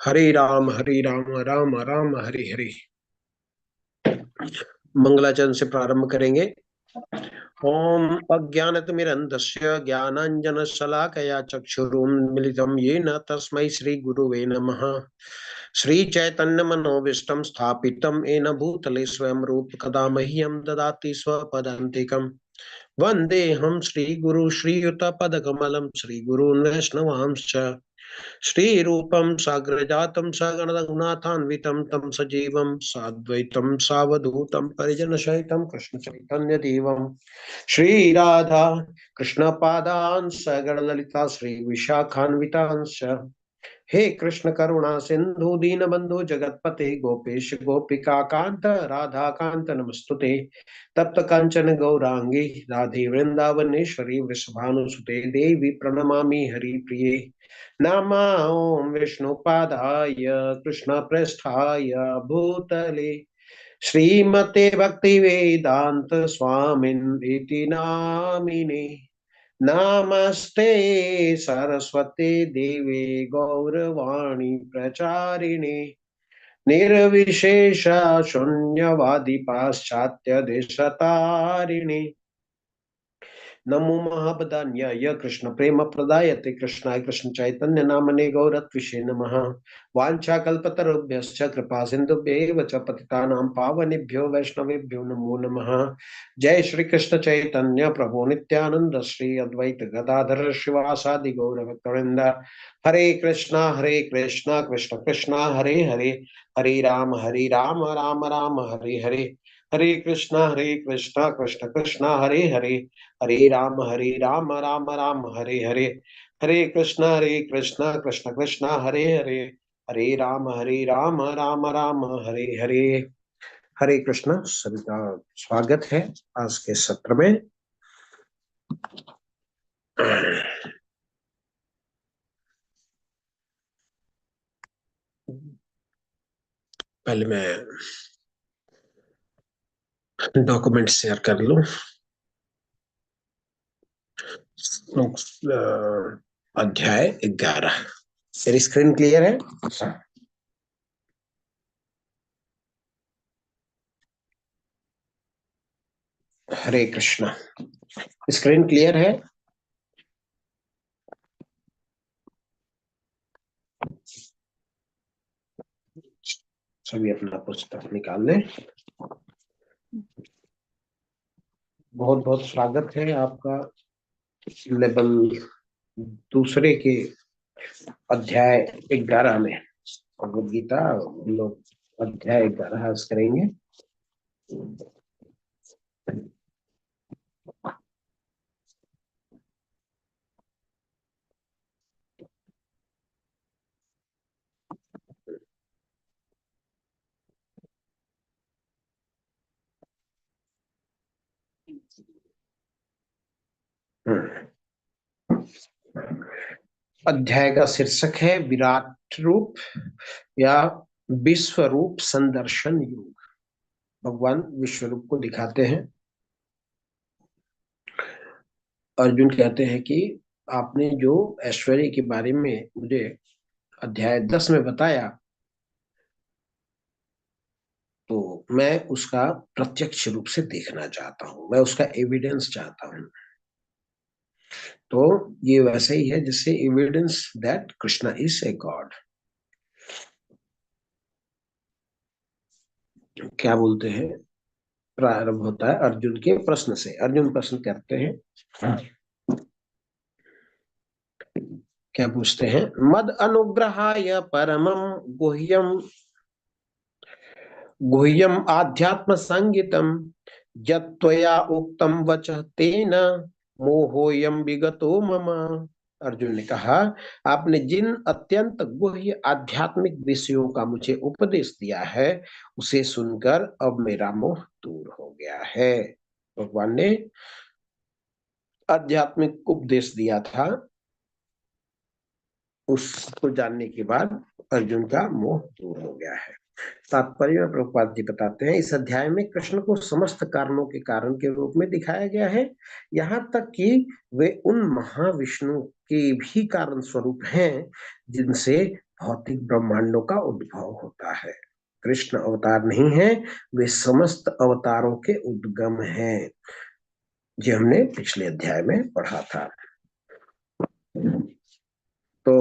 हरे राम राम राम हरे हरे। मंगलाचरण से प्रारंभ करेंगे। ओम अज्ञानतिमिरन्धस्य ज्ञानाञ्जनशलाकया चक्षुरुन्मिलितं येन तस्मै श्रीगुरुवे नमः। श्रीचैतन्यमनोभीष्टं स्थापितं येन भूतले स्वयं रूप कदा मह्यं ददाति स्वपदान्तिकम्। वन्देऽहं श्रीगुरु श्रीयुतपदकमलं श्रीगुरून् वैष्णवांश्च श्रीरूपं साग्रजातं सगणरघुनाथान्वितं तं सजीवं साद्वैतं सावधूतं परिजनसहितं कृष्णचैतन्यदेवं श्रीराधा कृष्णपादान् सगणललिता श्रीविशाखान्वितांश्च। हे कृष्ण करुणा सिंधु दीनबंधु जगतपते गोपेश गोपिका कांत राधा कांत नमस्तुते। तप्त कांचन गौरांगी राधे वृंदावनेश्वरी वृषभानुसुते देवी प्रणमामि हरिप्रिये। नमा ओम विष्णुपादाय कृष्ण प्रेष्ठाय भूतले श्रीमते भक्ति वेदांत स्वामिन् इति नामिने। नमस्ते सरस्वती देवे गौरवाणी प्रचारिणे निर्विशेष शून्यवादी पाश्चात्य देशतारिणे। नमो महाबदान्याय कृष्ण प्रेम प्रदायते कृष्णाय कृष्ण चैतन्य नामने गौरत्विषे नमः। वाञ्छाकल्पतरुभ्यश्च कृपा सिन्धुभ्यैव च पतितानां पावनेभ्यो वैष्णवेभ्यो नमो नमः। जय श्री कृष्ण चैतन्य प्रभु नित्यानंद श्री अद्वैत गदाधर शिवासादि गौर भक्तवृंद। हरे कृष्णा कृष्ण कृष्णा हरे हरे, हरे राम राम राम हरे हरे, हरे कृष्णा कृष्ण कृष्णा हरे हरे, हरे राम राम राम हरे हरे, हरे कृष्णा कृष्ण कृष्णा हरे हरे, हरे राम राम राम हरे हरे। हरे कृष्ण। सभी का स्वागत है आज के सत्र में। पहले मैं डॉक्यूमेंट शेयर कर लूं। अध्याय 11। मेरी स्क्रीन क्लियर है? हरे कृष्णा। स्क्रीन क्लियर है? सभी अपना पुस्तक निकाल लें। बहुत बहुत स्वागत है आपका लेवल दूसरे के अध्याय 11 में। भगवद गीता हम लोग अध्याय 11 करेंगे। अध्याय का शीर्षक है विराट रूप या विश्व रूप संदर्शन योग। भगवान विश्व रूप को दिखाते हैं। अर्जुन कहते हैं कि आपने जो ऐश्वर्य के बारे में मुझे अध्याय 10 में बताया, तो मैं उसका प्रत्यक्ष रूप से देखना चाहता हूं, मैं उसका एविडेंस चाहता हूं। तो ये वैसे ही है जिससे evidence that Krishna is a god. क्या बोलते हैं? प्रारंभ होता है अर्जुन के प्रश्न से। अर्जुन प्रश्न करते हैं, क्या पूछते हैं? मद अनुग्रहाय परमम गुह्यम गुह्यम आध्यात्म संगीतम यत्त्वया उक्तम वचः तेन मोहोयम विगतो मम। अर्जुन ने कहा, आपने जिन अत्यंत गुह्य आध्यात्मिक विषयों का मुझे उपदेश दिया है, उसे सुनकर अब मेरा मोह दूर हो गया है। भगवान ने आध्यात्मिक उपदेश दिया था, उसको जानने के बाद अर्जुन का मोह दूर हो गया है। तात्पर्य में प्रभुपाद जी बताते हैं, इस अध्याय में कृष्ण को समस्त कारणों के कारण के रूप में दिखाया गया है, यहाँ तक कि वे उन महाविष्णु के भी कारण स्वरूप हैं जिनसे भौतिक ब्रह्मांडों का उद्भव होता है। कृष्ण अवतार नहीं है, वे समस्त अवतारों के उद्गम हैं। ये हमने पिछले अध्याय में पढ़ा था। तो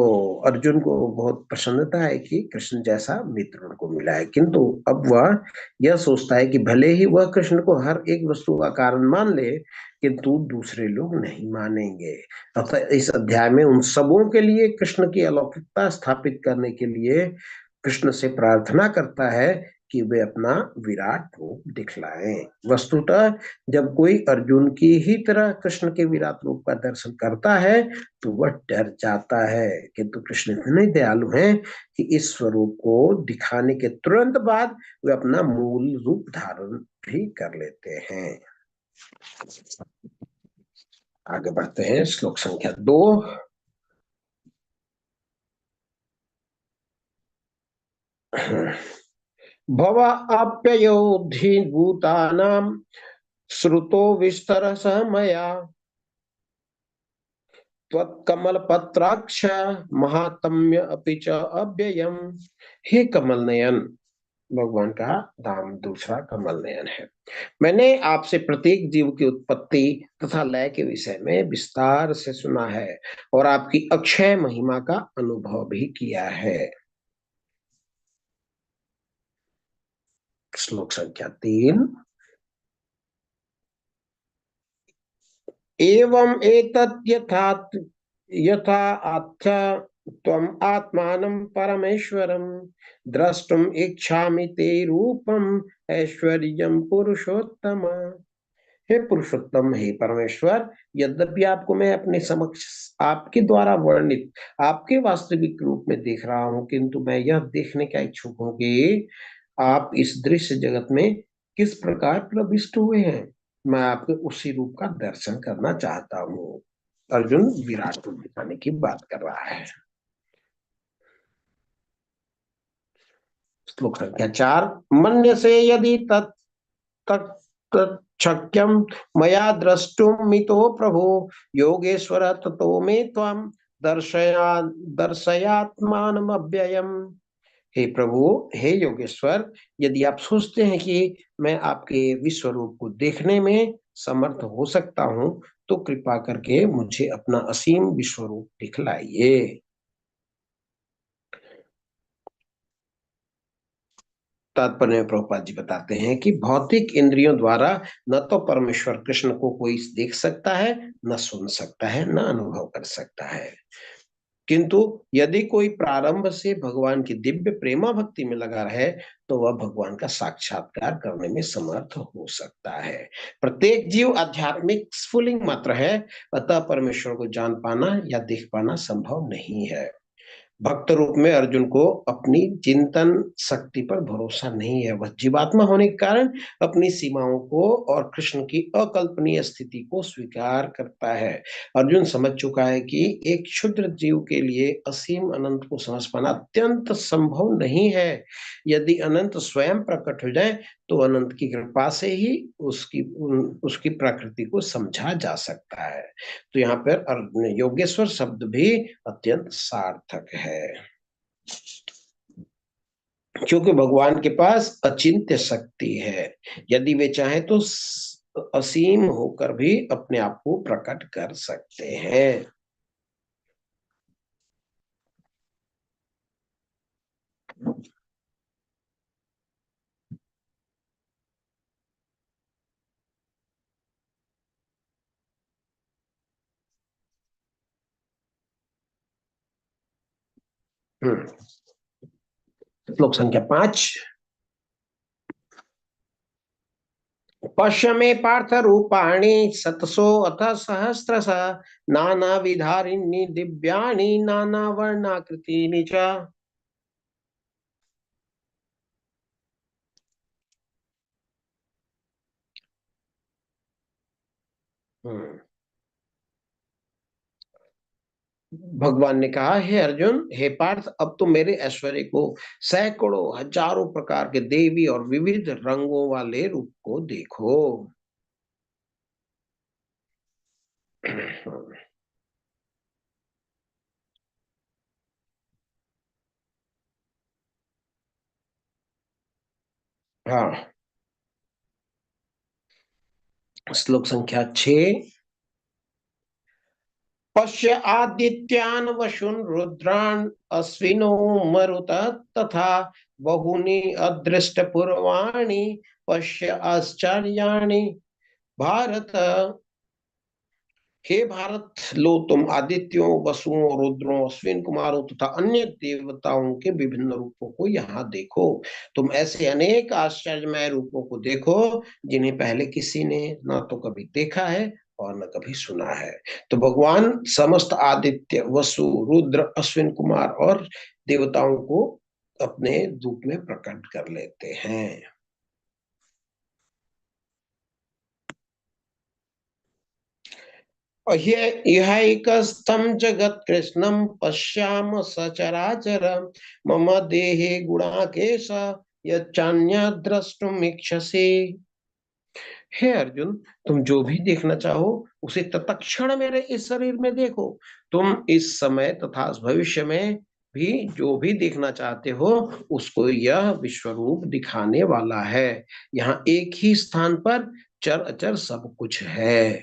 अर्जुन को बहुत प्रसन्नता है कि कृष्ण जैसा मित्र उनको मिला है, किंतु अब वह यह सोचता है कि भले ही वह कृष्ण को हर एक वस्तु का कारण मान ले, किंतु दूसरे लोग नहीं मानेंगे। अतः इस अध्याय में उन सबों के लिए कृष्ण की अलौकिकता स्थापित करने के लिए कृष्ण से प्रार्थना करता है कि वे अपना विराट रूप दिखलाएं। वस्तुतः जब कोई अर्जुन की ही तरह कृष्ण के विराट रूप का दर्शन करता है तो वह डर जाता है, किंतु कृष्ण इतने दयालु हैं कि इस स्वरूप को दिखाने के तुरंत बाद वे अपना मूल रूप धारण भी कर लेते हैं। आगे बढ़ते हैं, श्लोक संख्या 2। भव आप्ययोधि भूतानां श्रुतो विस्तरसः मया त्वत्कमल पत्राक्ष महात्म्य अपि च अव्ययम्। हे कमल नयन, भगवान का नाम दूसरा कमल नयन है। मैंने आपसे प्रत्येक जीव की उत्पत्ति तथा लय के विषय में विस्तार से सुना है और आपकी अक्षय महिमा का अनुभव भी किया है। श्लोक संख्या 3। एवं एतत् यथा यथा अथ त्वम् आत्मानं परमेश्वरं द्रष्टुम इच्छामि ते रूपम ऐश्वर्यं पुरुषोत्तम। हे पुरुषोत्तम, हे परमेश्वर, यद्यपि आपको मैं अपने समक्ष आपके द्वारा वर्णित आपके वास्तविक रूप में देख रहा हूं, किंतु मैं यह देखने का इच्छुक हूं कि आप इस दृश्य जगत में किस प्रकार प्रविष्ट हुए हैं। मैं आपके उसी रूप का दर्शन करना चाहता हूँ। अर्जुन विराट रूप दिखाने की बात कर रहा है। श्लोक संख्या 4। मन्य से यदि तच्छक्यं मया द्रष्टुमितो प्रभो योगेश्वर ततो मे त्वं दर्शयात्मानमव्ययम्। हे प्रभु, हे योगेश्वर, यदि आप सोचते हैं कि मैं आपके विश्व रूप को देखने में समर्थ हो सकता हूं, तो कृपा करके मुझे अपना असीम विश्व रूप दिखलाइए। तात्पर्य में प्रभुपाद जी बताते हैं कि भौतिक इंद्रियों द्वारा न तो परमेश्वर कृष्ण को कोई देख सकता है, न सुन सकता है, न अनुभव कर सकता है, किंतु यदि कोई प्रारंभ से भगवान की दिव्य प्रेमा भक्ति में लगा रहे तो वह भगवान का साक्षात्कार करने में समर्थ हो सकता है। प्रत्येक जीव आध्यात्मिक स्फुलिंग मात्र है, अतः परमेश्वर को जान पाना या देख पाना संभव नहीं है। भक्त रूप में अर्जुन को अपनी चिंतन शक्ति पर भरोसा नहीं है। वह जीवात्मा होने के कारण अपनी सीमाओं को और कृष्ण की अकल्पनीय स्थिति को स्वीकार करता है। अर्जुन समझ चुका है कि एक क्षुद्र जीव के लिए असीम अनंत को समझ पाना अत्यंत संभव नहीं है। यदि अनंत स्वयं प्रकट हो जाए तो अनंत की कृपा से ही उसकी उसकी प्रकृति को समझा जा सकता है। तो यहाँ पर योगेश्वर शब्द भी अत्यंत सार्थक है, क्योंकि भगवान के पास अचिंत्य शक्ति है। यदि वे चाहे तो असीम होकर भी अपने आप को प्रकट कर सकते हैं। श्लोक संख्या 5। पश्य मे पार्थ रूपाणि शतशो अथ सहस्रश नाना विधारिणी दिव्यानि नाना वर्णाकृतीनि च। हम्म। भगवान ने कहा, हे अर्जुन, हे पार्थ, अब तो मेरे ऐश्वर्य को, सैकड़ों हजारों प्रकार के देवी और विविध रंगों वाले रूप को देखो। हाँ, श्लोक संख्या 6। पश्य आदित्यान वशुन रुद्रान अश्विनो मरुत तथा बहुनि अदृष्ट पूर्वाणि पश्य आश्चर्याणि भारत। हे भारत, लो तुम आदित्यों, वसुओं, रुद्रों, अश्विन कुमारों तथा अन्य देवताओं के विभिन्न रूपों को यहाँ देखो। तुम ऐसे अनेक आश्चर्यमय रूपों को देखो जिन्हें पहले किसी ने ना तो कभी देखा है और न कभी सुना है। तो भगवान समस्त आदित्य, वसु, रुद्र, अश्विन कुमार और देवताओं को अपने रूप में प्रकट कर लेते हैं। ह्यैकस्थं जगत्कृत्स्नं पश्याम सचराचरं मम देहे गुणाकेश यच्चान्यद् द्रष्टुमिच्छसि। हे अर्जुन, तुम जो भी देखना चाहो उसे तत्क्षण मेरे इस शरीर में देखो। तुम इस समय तथा भविष्य में भी जो भी देखना चाहते हो उसको यह विश्वरूप दिखाने वाला है। यहाँ एक ही स्थान पर चर अचर सब कुछ है।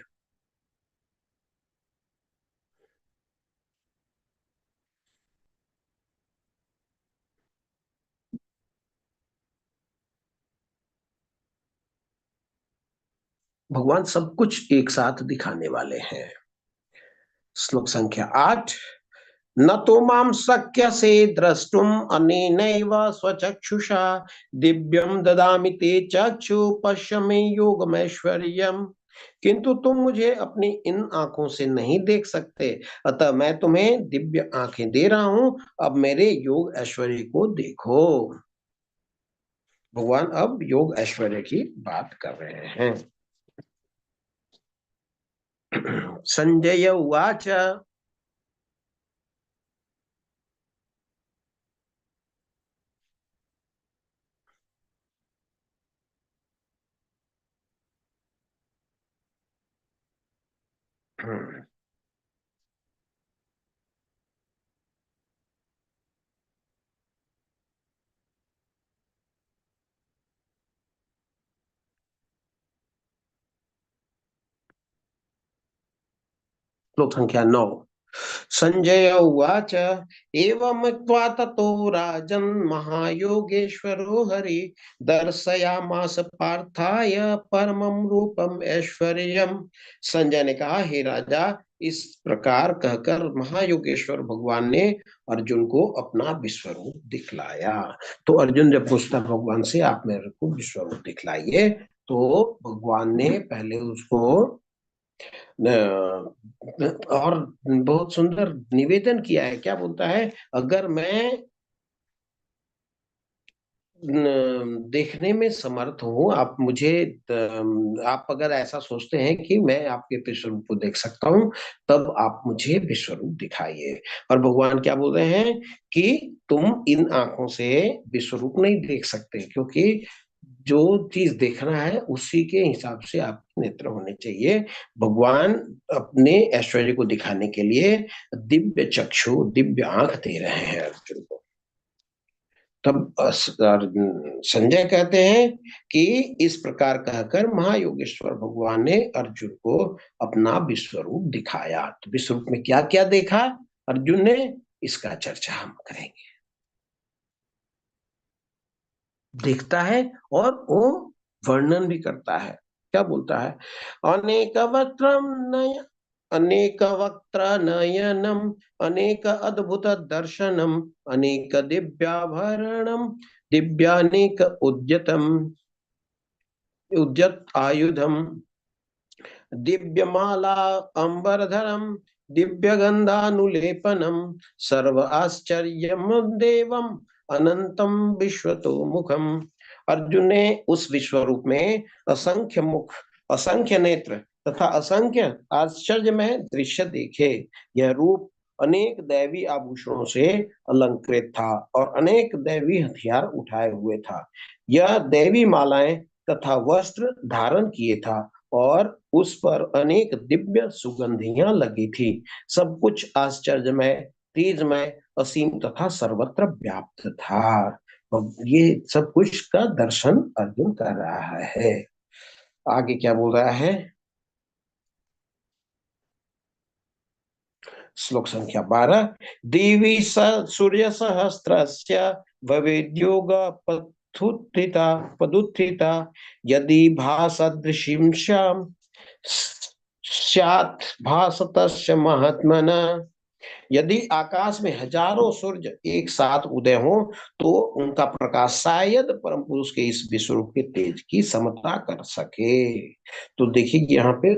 भगवान सब कुछ एक साथ दिखाने वाले हैं। श्लोक संख्या 8। न तो माम शक्य से द्रष्टुम अनेनैव स्वचक्षुषा दिव्यम ददामि ते चक्षु पश्य मे योगमैश्वर्यम्। किंतु तुम मुझे अपनी इन आंखों से नहीं देख सकते, अतः मैं तुम्हें दिव्य आंखें दे रहा हूं। अब मेरे योग ऐश्वर्य को देखो। भगवान अब योग ऐश्वर्य की बात कर रहे हैं। संजय उवाच। श्लोक संख्या 9। संजय उवाच। एवमुक्त्वा ततो राजन् महायोगेश्वरो हरि दर्शयामास पार्थाय परमं रूपम ऐश्वर्यम्। संजय ने कहा, हे राजा, इस प्रकार कहकर महायोगेश्वर भगवान ने अर्जुन को अपना विश्वरूप दिखलाया। तो अर्जुन जब पूछता भगवान से, आप मेरे को विश्वरूप दिखलाइए, तो भगवान ने पहले उसको और बहुत सुंदर निवेदन किया है। क्या बोलता है, अगर मैं देखने में समर्थ हूँ, आप मुझे आप अगर ऐसा सोचते हैं कि मैं आपके विश्वरूप को देख सकता हूँ, तब आप मुझे विश्वरूप दिखाइए। और भगवान क्या बोल रहे हैं कि तुम इन आंखों से विश्वरूप नहीं देख सकते, क्योंकि जो चीज देखना है उसी के हिसाब से आपके नेत्र होने चाहिए। भगवान अपने ऐश्वर्य को दिखाने के लिए दिव्य चक्षु, दिव्य आंख दे रहे हैं अर्जुन को। तब संजय कहते हैं कि इस प्रकार कहकर महायोगेश्वर भगवान ने अर्जुन को अपना विश्वरूप दिखाया। तो विश्वरूप में क्या क्या देखा अर्जुन ने, इसका चर्चा हम करेंगे। देखता है और वो वर्णन भी करता है। क्या बोलता है, अनेक वक्त्रम नय अनेक वक्त्र नयनम अनेक अद्भुत दर्शनम अनेक दिव्याभरणम दिव्यानेक उद्यतम उद्यत आयुधम दिव्यमाला अंबरधरम दिव्यगंधानुलेपनम सर्व आश्चर्यम देवम अनंतम विश्वतो मुखम। अर्जुन ने उस विश्व रूप में असंख्य मुख, असंख्य नेत्र तथा असंख्य आश्चर्यमय दृश्य देखे। यह रूप अनेक दैवी आभूषणों से अलंकृत था और अनेक दैवी हथियार उठाए हुए था। यह दैवी मालाएं तथा वस्त्र धारण किए था और उस पर अनेक दिव्य सुगंधियां लगी थी। सब कुछ आश्चर्यमय, तेजमय, असीम तथा सर्वत्र व्याप्त था। और ये सब कुछ का दर्शन अर्जुन कर रहा है। आगे क्या बोल रहा है? श्लोक संख्या 12। देवी सूर्य सहस्त्रस्य भवेद्योग पथुत्थिता पदुत्थिता यदि भासदृशीं श्याम स्यात् भासतस्य महात्मना। यदि आकाश में हजारों सूर्य एक साथ उदय हो तो उनका प्रकाश शायद परम पुरुष के इस विश्व रूप के तेज की समता कर सके। तो देखिए यहाँ पे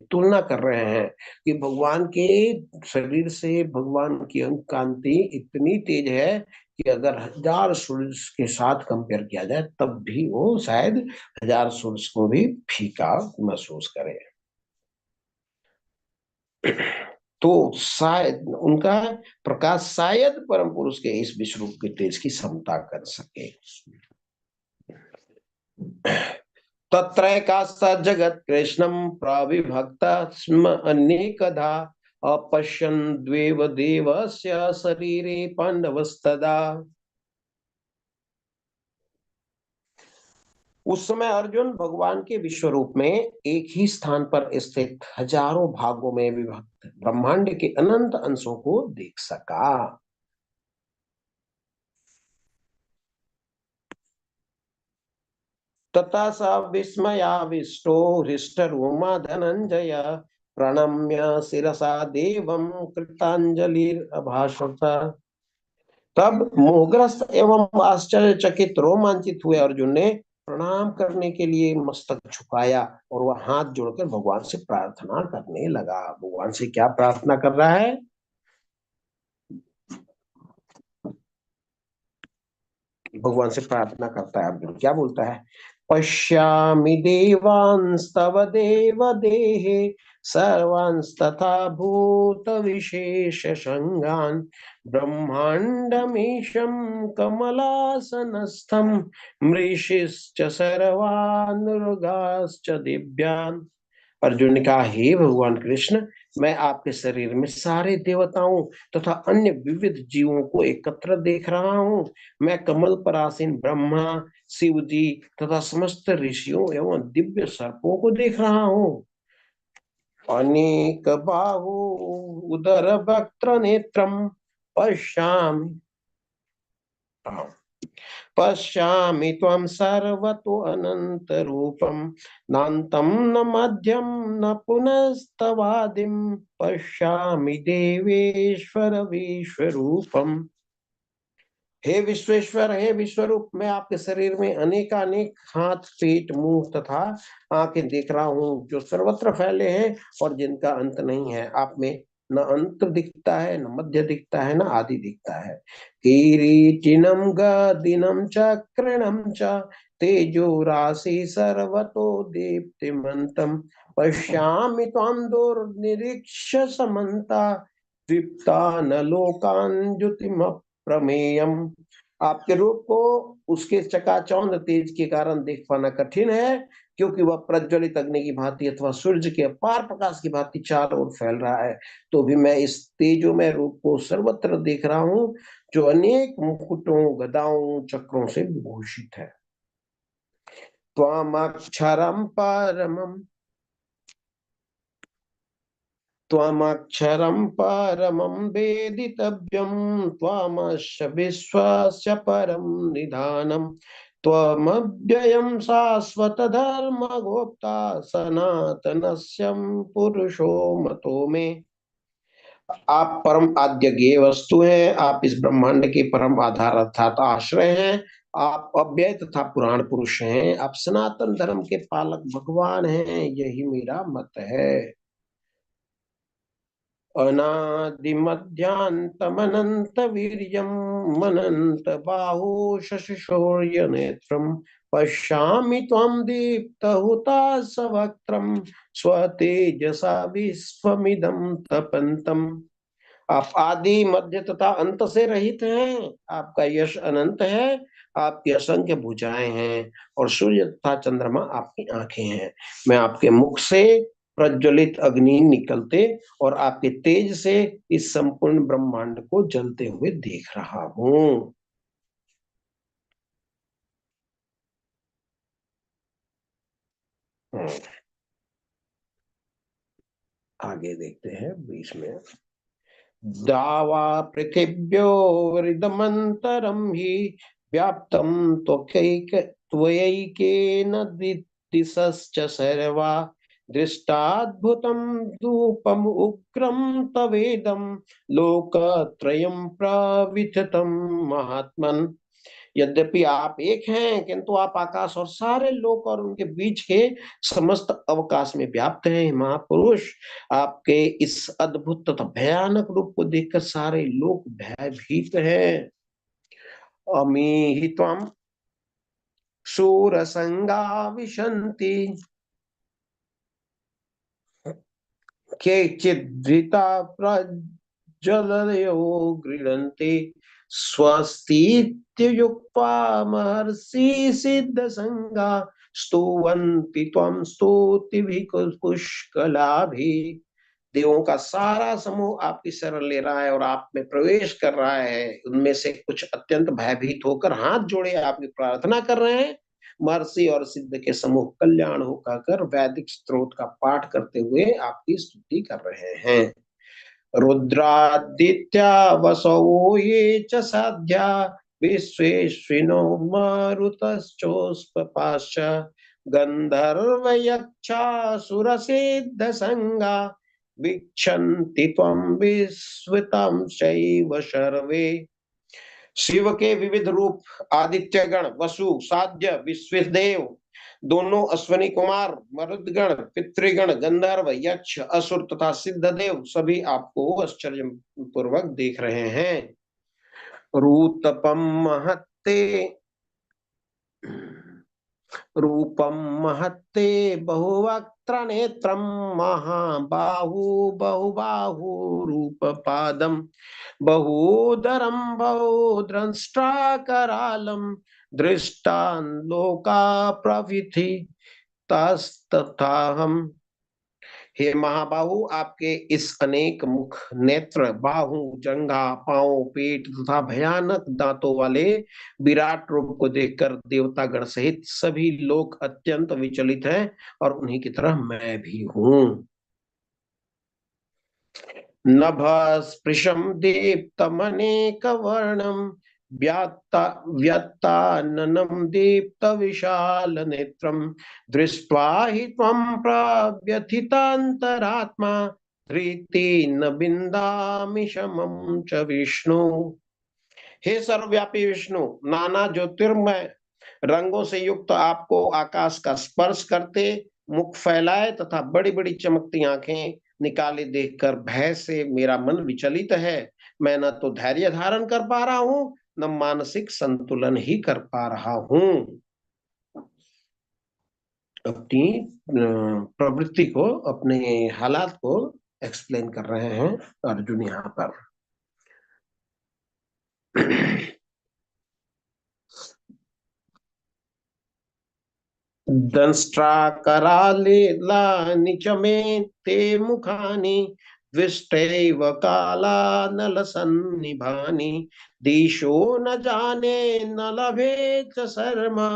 तुलना कर रहे हैं कि भगवान के शरीर से भगवान की अंग कांति इतनी तेज है कि अगर हजार सूर्य के साथ कंपेयर किया जाए तब भी वो शायद हजार सूर्य को भी फीका महसूस करे। तो शायद उनका प्रकाश शायद परम पुरुष के इस विश्व रूप के तेज की समता कर सके। तत्रैकास्ता जगत कृष्णम प्रविभक्त स्म अनेकधा अपश्यन् द्वेव देवस्य शरीरे पांडवस्तदा। उस समय अर्जुन भगवान के विश्व रूप में एक ही स्थान पर स्थित हजारों भागों में विभक्त ब्रह्मांड के अनंत अंशों को देख सका। तथा स विस्मयाविष्टो हृष्टरोमा धनंजय प्रणम्य शिरसा देवं कृतांजलिर्भाषत। तब मोहग्रस्त एवं आश्चर्यचकित रोमांचित हुए अर्जुन ने प्रणाम करने के लिए मस्तक झुकाया और वह हाथ जोड़कर भगवान से प्रार्थना करने लगा। भगवान से क्या प्रार्थना कर रहा है? भगवान से प्रार्थना करता है अर्जुन, क्या बोलता है? पश्यामि देवांस्तव देव देहे सर्वांस्तथा भूत विशेष संगान ब्रह्मांडमीशं कमलासनस्थं मृषिश्च सर्वानुर्गाश्च दिव्यान्। अर्जुन ने कहा, हे भगवान कृष्ण, मैं आपके शरीर में सारे देवताओं तथा अन्य विविध जीवों को एकत्र देख रहा हूँ। मैं कमल पर आसीन ब्रह्मा, शिव जी तथा समस्त ऋषियों एवं दिव्य सर्पों को देख रहा हूँ। अनेक बाहु उदर वक्त्र नेत्रम पश्यामि पश्यामि त्वं सर्वतो अनंत रूपम नान्तं न मध्यम न पुनस्तवादिम पश्यामि देवेश्वर विश्वरूपम। हे विश्वेश्वर, हे विश्वरूप, मैं आपके शरीर में अनेकानेक हाथ, पेट, मुंह तथा आंखें देख रहा हूँ जो सर्वत्र फैले हैं और जिनका अंत नहीं है। आप में न अंत दिखता है, न मध्य दिखता है, न आदि दिखता है। किरीटिनम गदिनम चक्रणम च तेजो राशि सर्वतो दीप्तिमन्तम् पश्यामि त्वां दुर्निरीक्ष्य समन्ता दीप्तान लोकान् ज्योतिमप्रमेयम्। आपके रूप को उसके चकाचौंध तेज के कारण देख पाना कठिन है, क्योंकि वह प्रज्वलित अग्नि की भांति अथवा सूर्य के अपार प्रकाश की भांति चारों ओर फैल रहा है। तो भी मैं इस तेजोमय रूप को सर्वत्र देख रहा हूँ, जो अनेक मुकुटों, गदाओं, चक्रों से विभूषित है। त्वामक्षरम परमम त्वमक्षरं परमं वेदितव्यं त्वमस्य विश्वस्य परं निधानम् त्वमव्ययं शाश्वतधर्मगोप्ता सनातनस्य पुरुषो मतो मे। आप परम आद्य गेय वस्तु हैं, आप इस ब्रह्मांड के परम आधार अर्थात आश्रय हैं। आप अव्यय तथा पुराण पुरुष हैं, आप सनातन धर्म के पालक भगवान हैं, यही मेरा मत है। अनादिमध्यान्तमनन्तवीर्यम् अनंत बाहु शशिशौर्य नेत्रम पश्यामि त्वं दीप्तहुताशवक्त्रं स्वतेजसा विश्वमिदं तपन्तम्। आप आदि मध्य तथा अंत से रहित हैं, आपका यश अनंत है, आपकी असंख्य भुजाएं हैं और सूर्य तथा चंद्रमा आपकी आंखें हैं। मैं आपके मुख से प्रज्वलित अग्नि निकलते और आपके तेज से इस संपूर्ण ब्रह्मांड को जलते हुए देख रहा हूँ। आगे देखते हैं 20 में। दावा पृथिव्यो वृदमन्तरं हि व्याप्तं त्वयैकेन दिशश्च सर्वा दृष्टाद्भुतं धूपम् उग्रं तवेदं लोकत्रयं प्रविततं महात्मन्। यद्यपि आप एक हैं, किंतु आप आकाश और सारे लोक और उनके बीच के समस्त अवकाश में व्याप्त हैं महापुरुष। आपके इस अद्भुत तथा भयानक रूप को देखकर सारे लोग भयभीत हैं। अमी ही त्वम शूरसंगा विशन्ति केचिद्धिता प्रज्वलयो गृह्णन्ति स्वस्तीत्युक्त्वा महर्षि सिद्धसंगा स्तुवन्ति त्वं स्तुतिभिः पुष्कलाभिः। देवों का सारा समूह आपकी शरण ले रहा है और आप में प्रवेश कर रहा है। उनमें से कुछ अत्यंत भयभीत होकर हाथ जोड़े आपकी प्रार्थना कर रहे हैं। महर्षि और सिद्ध के समूह कल्याण हो कहकर वैदिक स्त्रोत का पाठ करते हुए आपकी स्तुति कर रहे हैं। रुद्रादित्या वसवो ये च साध्या विश्वेश्विनो मरुतश्चोष्पपाश्च गंधर्व यक्षासुर सिद्ध संगा वीक्षन्ति त्वं विस्मितं चैव सर्वे। शिव के विविध रूप आदित्य गण, वसु, साध्य, विश्वदेव, दोनों अश्वनी कुमार, मरुदगण, पितृगण, गंधर्व, यक्ष, असुर तथा सिद्धदेव सभी आपको आश्चर्य पूर्वक देख रहे हैं। रूतपम महत्ते रूपम महत्ते बहुवक्त्र नेत्रम महाबाहु बहुबाहु रूपपादम बहुदरम बहुद्रष्टाकरालम दृष्टान लोका प्रविधि तस्तथाहम। हे महाबाहु, आपके इस अनेक मुख, नेत्र, बाहु, जंघा, पांव, पेट तथा भयानक दांतों वाले विराट रूप को देखकर देवतागण सहित सभी लोग अत्यंत विचलित हैं और उन्हीं की तरह मैं भी हूँ। नभस्पृशं दीप्तमनेकवर्णं व्यत्ताननं दीप्तविशालनेत्रं दृष्ट्वा हि त्वं प्रव्यथितान्तरात्मा धृतेन बिन्दामि शमं च विष्णु। हे सर्वव्यापी विष्णु, नाना ज्योतिर्मय रंगों से युक्त आपको आकाश का स्पर्श करते, मुख फैलाए तथा बड़ी बड़ी चमकती आंखें निकाले देखकर भय से मेरा मन विचलित है। मैं न तो धैर्य धारण कर पा रहा हूँ, न मानसिक संतुलन ही कर पा रहा हूँ। अपनी प्रवृत्ति को, अपने हालात को एक्सप्लेन कर रहे हैं अर्जुन यहाँ पर। दंष्ट्राकरालेलानि च मे ते मुखानि दृष्टैव कालानलसन्निभानि दिशो न जाने न लभे च शर्मा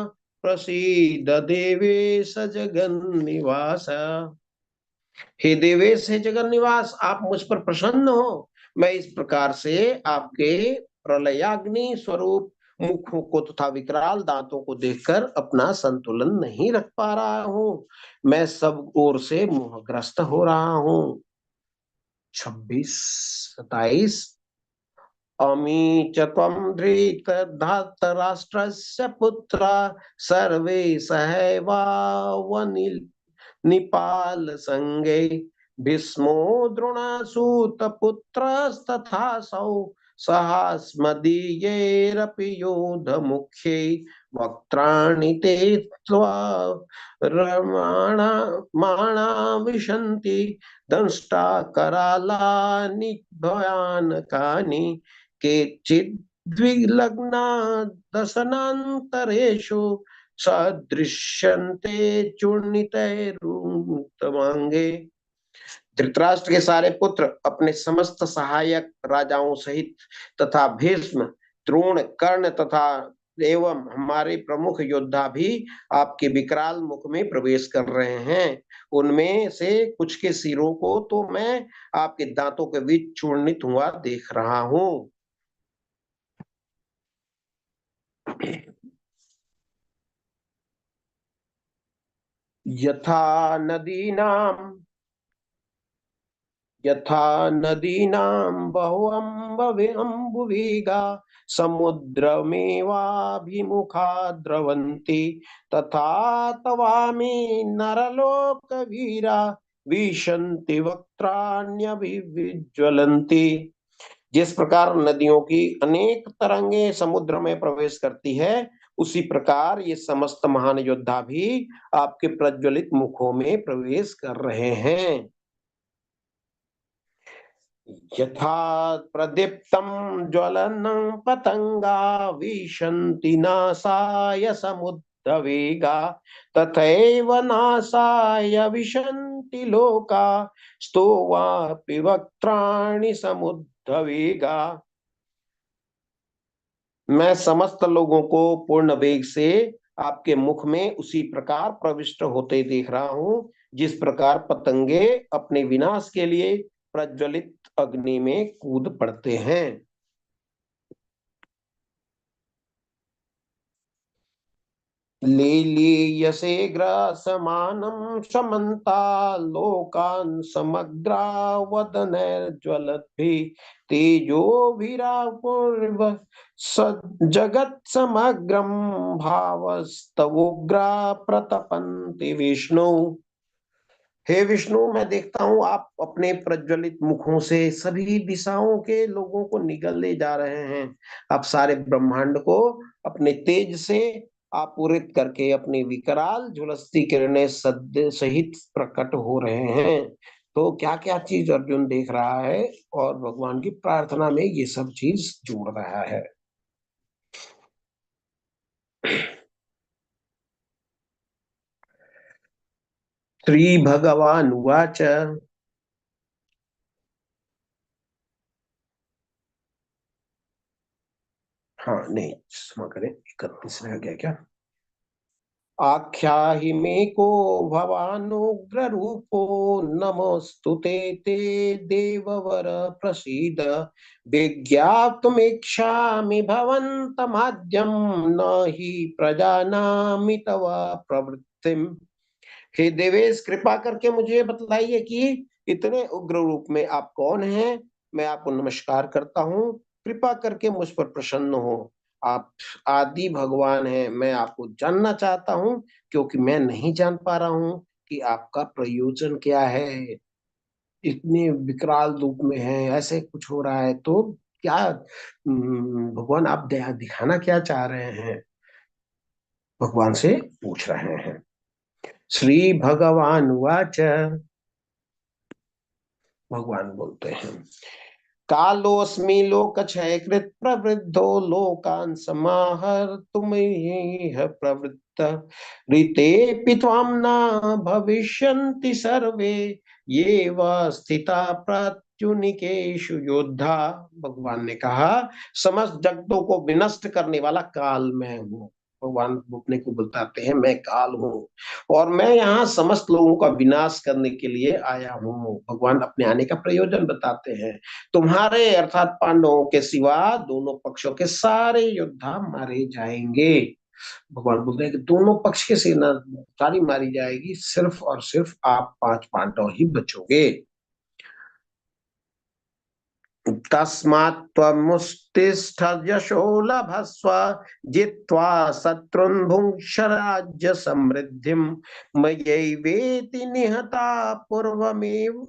प्रसीद देवेश जगन्निवास। हे देवेश, हे जगन्निवास, आप मुझ पर प्रसन्न हो। मैं इस प्रकार से आपके प्रलयाग्नि स्वरूप मुखों को तथा विकराल दांतों को देखकर अपना संतुलन नहीं रख पा रहा हूँ। मैं सब ओर से मोहग्रस्त हो रहा हूँ। 26-27। अमी च त्वं धृतराष्ट्रस्य पुत्र सर्वे सहैवावनिल निपाल संगे भीष्मो द्रोणासूतपुत्रस्तथासौ सहास्मदीयैरपि योधमुख्यै वक्त्राणि ते रमाणा विशन्ति दंष्टा करालानि भयानकानि केचिद्विलग्ना दशनान्तरेषु सदृश्यन्ते चूर्णितैरुत्तमांगे। धृतराष्ट्र के सारे पुत्र अपने समस्त सहायक राजाओं सहित तथा भीष्म, द्रोण, कर्ण तथा एवं हमारे प्रमुख योद्धा भी आपके विकराल मुख में प्रवेश कर रहे हैं। उनमें से कुछ के सिरों को तो मैं आपके दांतों के बीच चूर्णित हुआ देख रहा हूं। यथा नदीनां यथा नदीनां बहुअम्बुवेगा समुद्रमेवाभिमुखा द्रवन्ति तथा तवामि नरलोकवीरा विशन्ति वक्त्राण्यभिविज्वलन्ति। जिस प्रकार नदियों की अनेक तरंगे समुद्र में प्रवेश करती है, उसी प्रकार ये समस्त महान योद्धा भी आपके प्रज्वलित मुखों में प्रवेश कर रहे हैं। यथा प्रदीप्तं ज्वलनं पतंगा विशन्ति नासाय समुद्रवेगा तथैव नासाय विशन्ति लोका स्तोवापि वक्त्राणि समुद्रवेगा। मैं समस्त लोगों को पूर्ण वेग से आपके मुख में उसी प्रकार प्रविष्ट होते देख रहा हूं, जिस प्रकार पतंगे अपने विनाश के लिए प्रज्वलित अग्नि में कूद पड़ते हैं। लीलीयसे ग्रासमानं समन्ता लोकान् समग्रावदनैर्ज्वलद्भिः तेजोभिरापूर्व जगत् समग्रं भावस्तवोग्रा प्रतपन्ति विष्णु। हे विष्णु, मैं देखता हूं आप अपने प्रज्वलित मुखों से सभी दिशाओं के लोगों को निगल ले जा रहे हैं। आप सारे ब्रह्मांड को अपने तेज से आपूरित करके अपनी विकराल झुलसती किरणें सद्य सहित प्रकट हो रहे हैं। तो क्या क्या चीज अर्जुन देख रहा है और भगवान की प्रार्थना में ये सब चीज जोड़ रहा है। श्री भगवान उवाच। हाँ नहीं, क्षमा करें, 31 रह गया क्या? आख्याहि मे को भवानुग्र रूपो नमोस्तुते ते देववर प्रसीद विज्ञातुमिच्छामि भवन्तमाद्यं न हि प्रजानामि तव प्रवृत्तिम्। हे देवेश, कृपा करके मुझे बतलाइए कि इतने उग्र रूप में आप कौन हैं। मैं आपको नमस्कार करता हूँ, कृपा करके मुझ पर प्रसन्न हो। आप आदि भगवान हैं, मैं आपको जानना चाहता हूँ, क्योंकि मैं नहीं जान पा रहा हूँ कि आपका प्रयोजन क्या है। इतने विकराल रूप में है, ऐसे कुछ हो रहा है तो क्या भगवान आप दया दिखाना क्या चाह रहे हैं, भगवान से पूछ रहे हैं। श्री भगवान वाच। भगवान बोलते हैं, कालोस्मि लोकक्षयकृत् प्रवृद्धो लोकान् समाहर्तुमिह प्रवृत्त ऋतेऽपि त्वां न भविष्यन्ति सर्वे ये व स्थिता प्रत्युनिकेषु योद्धा। भगवान ने कहा, समस्त जगतों को विनष्ट करने वाला काल मैं हूँ। भगवान अपने को बताते हैं, मैं काल हूँ और मैं यहाँ समस्त लोगों का विनाश करने के लिए आया हूँ। भगवान अपने आने का प्रयोजन बताते हैं। तुम्हारे अर्थात पांडवों के सिवा दोनों पक्षों के सारे योद्धा मारे जाएंगे। भगवान बोलते हैं कि दोनों पक्ष के सेना सारी मारी जाएगी, सिर्फ और सिर्फ आप 5 पांडव ही बचोगे। तस्मात् त्वमुत्तिष्ठ यशो लभस्व जित्वा शत्रुन् भुङ्क्ष राज्य समृद्धिं मयैवेति निहता पूर्वमेव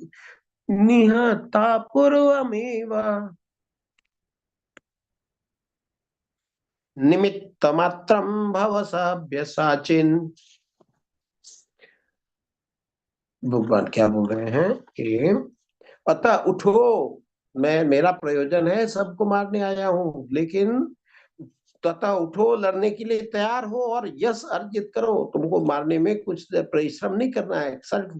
निमित्तमात्रं भव सव्यसाचिन्। भगवान क्या बोल रहे हैं कि अतः उठो, मैं मेरा प्रयोजन है सबको मारने आया हूं, लेकिन तथा उठो, लड़ने के लिए तैयार हो और यश अर्जित करो। तुमको मारने में कुछ परिश्रम नहीं करना है,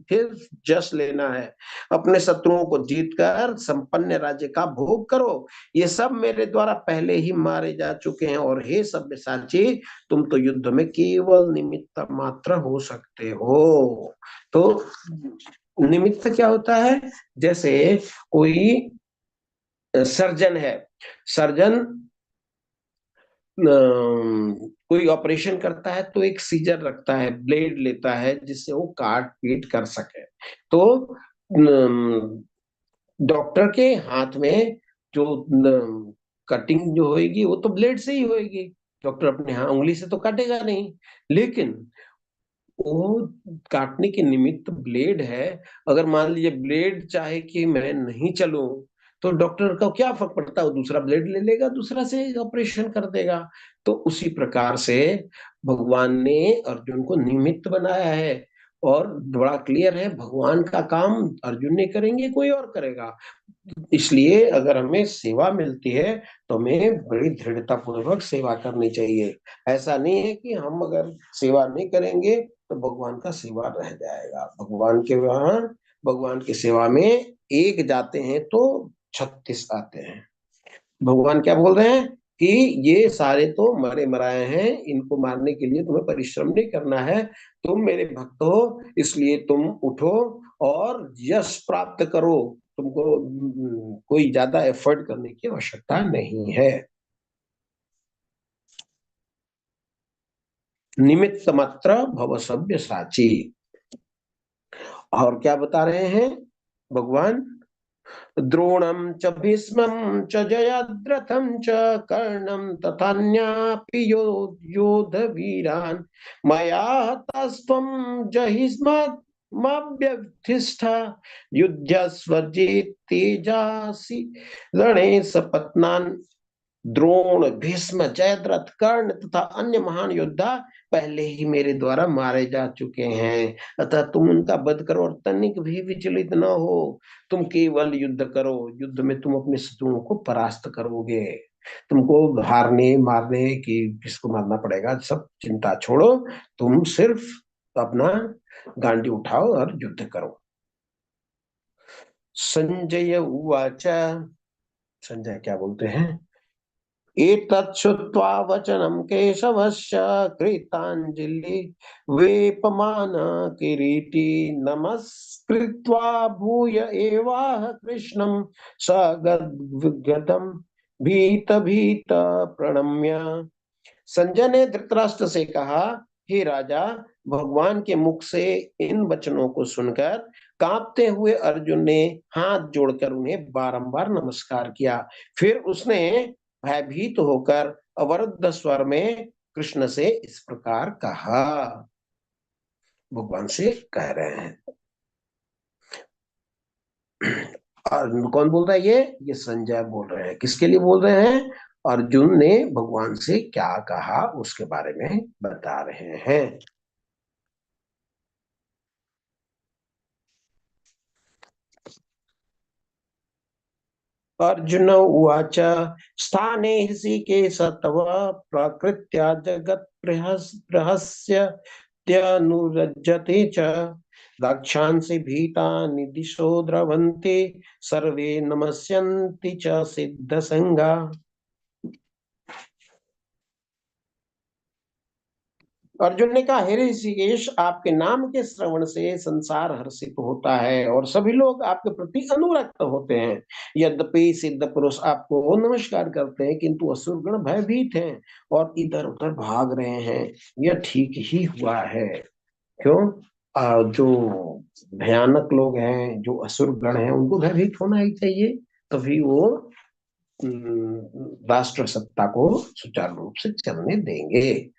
फिर जश लेना है। अपने शत्रुओं को जीत कर संपन्न राज्य का भोग करो। ये सब मेरे द्वारा पहले ही मारे जा चुके हैं, और हे सब्यसाची, तुम तो युद्ध में केवल निमित्त मात्र हो सकते हो। तो निमित्त क्या होता है? जैसे कोई सर्जन है, सर्जन कोई ऑपरेशन करता है तो एक सीजर रखता है, ब्लेड लेता है जिससे वो काट पीट कर सके। तो डॉक्टर के हाथ में जो कटिंग जो होएगी वो तो ब्लेड से ही होएगी। डॉक्टर अपने उंगली से तो काटेगा नहीं। लेकिन वो काटने के निमित्त ब्लेड है। अगर मान लीजिए ब्लेड चाहे कि मैं नहीं चलूं, तो डॉक्टर का क्या फर्क पड़ता है? वो दूसरा ब्लेड ले लेगा, दूसरा से ऑपरेशन कर देगा। तो उसी प्रकार से भगवान ने अर्जुन को निमित्त बनाया है। और बड़ा क्लियर है, भगवान का काम अर्जुन ने करेंगे, कोई और करेगा। इसलिए अगर हमें सेवा मिलती है तो हमें बड़ी दृढ़ता पूर्वक सेवा करनी चाहिए। ऐसा नहीं है कि हम अगर सेवा नहीं करेंगे तो भगवान का सेवा रह जाएगा। भगवान के वहां, भगवान की सेवा में एक जाते हैं तो 36 आते हैं। भगवान क्या बोल रहे हैं कि ये सारे तो मरे मराए हैं, इनको मारने के लिए तुम्हें परिश्रम नहीं करना है। तुम मेरे भक्त हो, इसलिए तुम उठो और यश प्राप्त करो। तुमको कोई ज्यादा एफर्ट करने की आवश्यकता नहीं है। निमित्त मात्र भव सव्य साची। और क्या बता रहे हैं भगवान? द्रोणं च भीष्मं च जयद्रथं च कर्णं तथान्यापि योधवीरान् मया हतास्त्वं जहिष्मद्मव्यथिष्ठ युध्यस्व जेतेजासि रणे सपत्नान्। द्रोण, भीष्म, जयद्रथ, कर्ण तथा अन्य महान योद्धा पहले ही मेरे द्वारा मारे जा चुके हैं। अतः तुम उनका वध करो और तनिक भी विचलित न हो। तुम केवल युद्ध करो, युद्ध में तुम अपने शत्रुओं को परास्त करोगे। तुमको हारने मारने की, किसको मारना पड़ेगा, सब चिंता छोड़ो। तुम सिर्फ अपना गांडी उठाओ और युद्ध करो। संजय उवाच। संजय क्या बोलते हैं? एतत् श्रुत्वा वचनं केशवस्य कृताञ्जलि वेपमान किरीटी नमस्कृत्वा भूय एवाह कृष्णं स गद्गदं भीत भीत प्रणम्य। संजय ने धृतराष्ट्र से कहा, हे राजा, भगवान के मुख से इन वचनों को सुनकर कांपते हुए अर्जुन ने हाथ जोड़कर उन्हें बारंबार नमस्कार किया। फिर उसने भयभीत होकर अवरुद्ध स्वर में कृष्ण से इस प्रकार कहा। भगवान से कह रहे हैं। और कौन बोल रहा है? ये संजय बोल रहे हैं। किसके लिए बोल रहे हैं? अर्जुन ने भगवान से क्या कहा उसके बारे में बता रहे हैं। अर्जुन उवाच। स्थाने ऋषिकेश तव प्रकृत्या जगत् प्रहस्यत्यनुरज्यते च रक्षांसि भीतानि दिशो द्रवन्ति सर्वे नमस्यन्ति च सिद्धसंगा। अर्जुन ने कहा, हे ऋषिकेश, आपके नाम के श्रवण से संसार हर्षित होता है और सभी लोग आपके प्रति अनुरक्त होते हैं। यद्यपि सिद्ध पुरुष आपको नमस्कार करते हैं, किंतु असुरगण भयभीत हैं और इधर उधर भाग रहे हैं। यह ठीक ही हुआ है। क्यों? जो भयानक लोग हैं, जो असुर गण हैं, उनको भयभीत होना ही चाहिए। तभी वो राष्ट्र सत्ता को सुचारू रूप से चलने देंगे।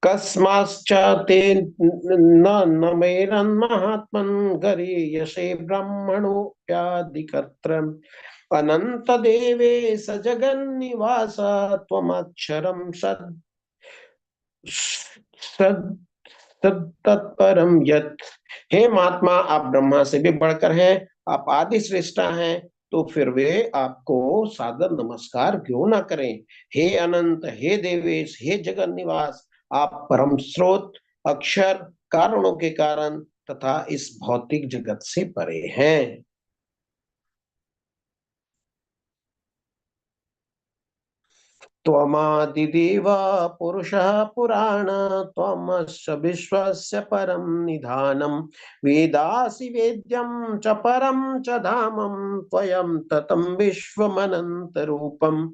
कस्माच्च ते न मेरन्महात्मन् गरीयसे ब्रह्मणोऽप्यादिकर्त्रम् अनंत देवेश जगन्निवास त्वमक्षरं सद सद तत्परम यत्। हे महात्मा, आप ब्रह्मा से भी बढ़कर हैं, आप आदि श्रेष्ठा हैं। तो फिर वे आपको सादर नमस्कार क्यों ना करें। हे अनंत, हे देवेश, हे जगन निवास, आप परम स्रोत, अक्षर, कारणों के कारण तथा इस भौतिक जगत से परे हैं। त्वमादिदेव पुरुषः पुराण, त्वमस्य विश्वस्य परम निधानम, वेदासि वेद्यं च परम च धामम, त्वयं ततं विश्वमनंत रूपम।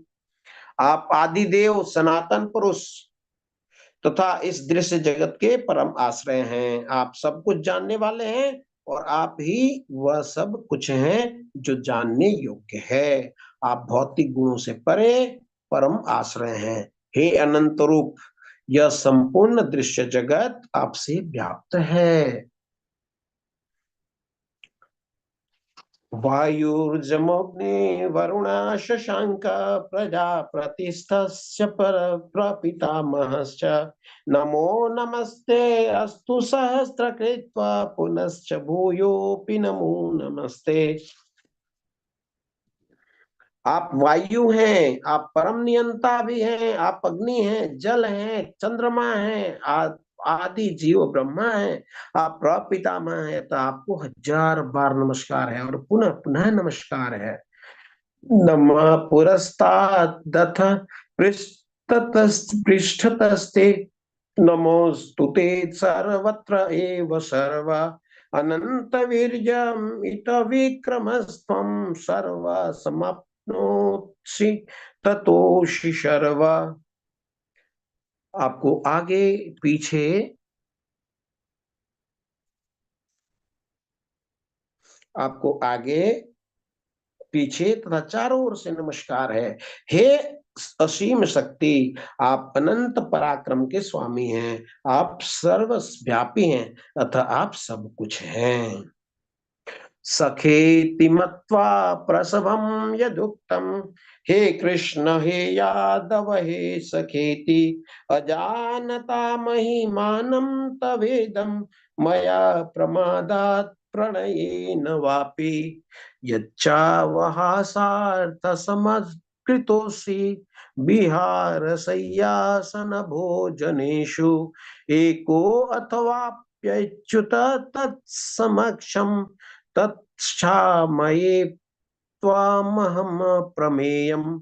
आप आदिदेव, सनातन पुरुष तथा इस दृश्य जगत के परम आश्रय हैं। आप सब कुछ जानने वाले हैं और आप ही वह सब कुछ हैं जो जानने योग्य है। आप भौतिक गुणों से परे परम आश्रय हैं। हे अनंत रूप, यह संपूर्ण दृश्य जगत आपसे व्याप्त है। वायुर्जमोग्नि वरुणा शशांक प्रजापतिस्तस्य पर प्रपितामहश्च, नमो नमस्ते अस्तु सहस्रकृत्वा पुनश्च भूयोऽपि नमो नमस्ते। आप वायु हैं, आप परम नियंता भी हैं, आप अग्नि हैं, जल हैं, चंद्रमा हैं, आदि जीव ब्रह्मा है, आप प्रपितामह है। तो आपको हजार बार नमस्कार है और पुनः पुनः नमस्कार है। नमः पुरस्तादथ पृष्ठतस्ते, नमोस्तुते सर्वत्र एव सर्व, अनंत वीर्यम् इत विक्रमस्त्वं सर्व समाप्नोषि ततोषि सर्व। आपको आगे पीछे, आपको आगे पीछे तथा चारों ओर से नमस्कार है। हे असीम शक्ति, आप अनंत पराक्रम के स्वामी हैं, आप सर्वव्यापी हैं अतः आप सब कुछ हैं। सखेति मत्वा प्रसभं यदुक्तं, हे कृष्ण हे यादव हे सखेति, अजानता महिमानं तवेदं, मया प्रमादात् प्रणयेन वापि, यच्चावहासार्थसमत्कृतोऽसि विहारशय्यासन भोजनेषु, एको अथवाप्यच्युत तत्समक्षं, तत्क्षामये त्वामहम प्रमेयम्।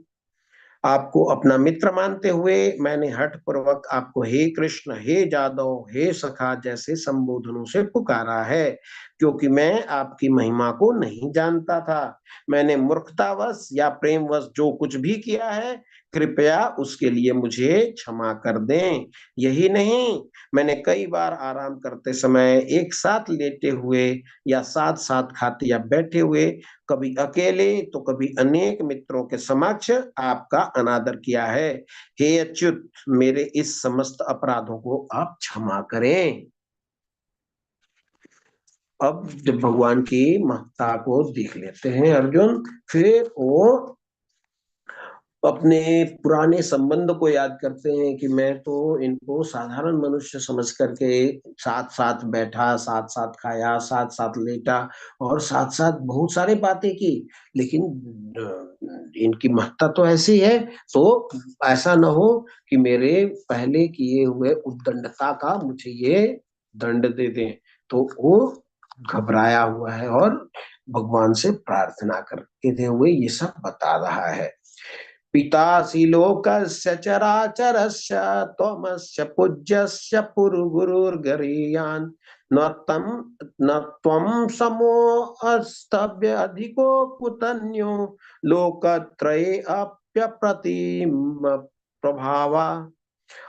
आपको अपना मित्र मानते हुए मैंने हठ पूर्वक आपको हे कृष्ण, हे जादव, हे सखा जैसे संबोधनों से पुकारा है, क्योंकि मैं आपकी महिमा को नहीं जानता था। मैंने मूर्खतावश या प्रेमवश जो कुछ भी किया है, कृपया उसके लिए मुझे क्षमा कर दें। यही नहीं, मैंने कई बार आराम करते समय, एक साथ लेटे हुए या साथ साथ खाते या बैठे हुए, कभी अकेले तो कभी अनेक मित्रों के समक्ष आपका अनादर किया है। हे अच्युत, मेरे इस समस्त अपराधों को आप क्षमा करें। अब जब भगवान की महत्ता को देख लेते हैं अर्जुन, फिर वो अपने पुराने संबंध को याद करते हैं कि मैं तो इनको साधारण मनुष्य समझ करके साथ साथ बैठा, साथ साथ खाया, साथ साथ लेटा और साथ साथ बहुत सारी बातें की, लेकिन इनकी महत्ता तो ऐसी है। तो ऐसा न हो कि मेरे पहले किए हुए उद्दंडता का मुझे ये दंड दे दें। तो वो घबराया हुआ है और भगवान से प्रार्थना करते हुए ये सब बता रहा है। पितासि लोकस्य चराचरस्य, त्वमस्य पूज्यस्य पुरुगुरुर्गरीयान्, न तम न त्वं समोऽस्तव्य अधिको कुतन्यो, लोकत्रये अप्यप्रतिम प्रभावा।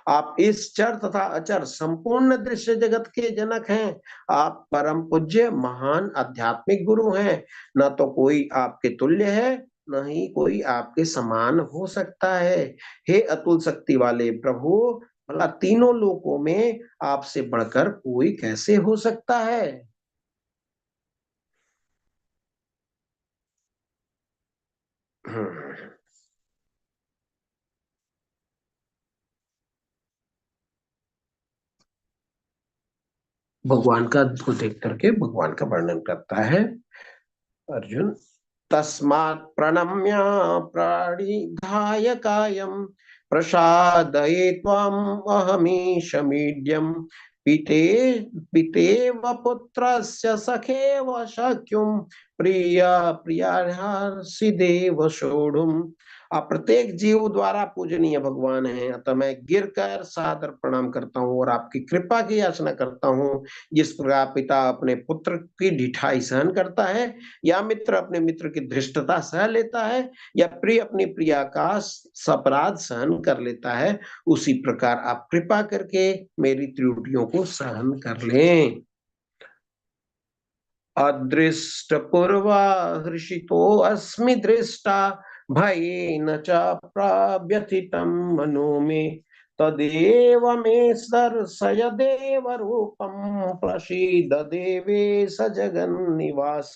आप इस चर तथा अचर संपूर्ण दृश्य जगत के जनक हैं। आप परम पूज्य महान आध्यात्मिक गुरु हैं। न तो कोई आपके तुल्य है, न ही कोई आपके समान हो सकता है। हे अतुल शक्ति वाले प्रभु, भला तीनों लोकों में आपसे बढ़कर कोई कैसे हो सकता है। भगवान का को देख करके भगवान का वर्णन करता है अर्जुन। तस्मात् प्रणम्य प्रणिधाय कायं प्रसादये त्वाम् अहमीश मीड्यम् पिते पितेव पुत्रस्य सखेव सख्युम प्रिय प्रियार्षि देव सोढ़ुम। आप प्रत्येक जीव द्वारा पूजनीय भगवान है, अतः मैं गिर कर सादर प्रणाम करता हूँ और आपकी कृपा की याचना करता हूँ। जिस प्रकार पिता अपने पुत्र की ढिठाई सहन करता है, या मित्र अपने मित्र की धृष्टता सह लेता है, या प्रिय अपनी प्रिया का अपराध सहन कर लेता है, उसी प्रकार आप कृपा करके मेरी त्रुटियों को सहन कर लें। अदृष्ट पूर्वा हृषितो अस्मि दृष्टा भयेन च प्रव्यथितं मनो मे तदेव मे दर्शय देव रूपं प्रसीद देवेश जगन्निवास।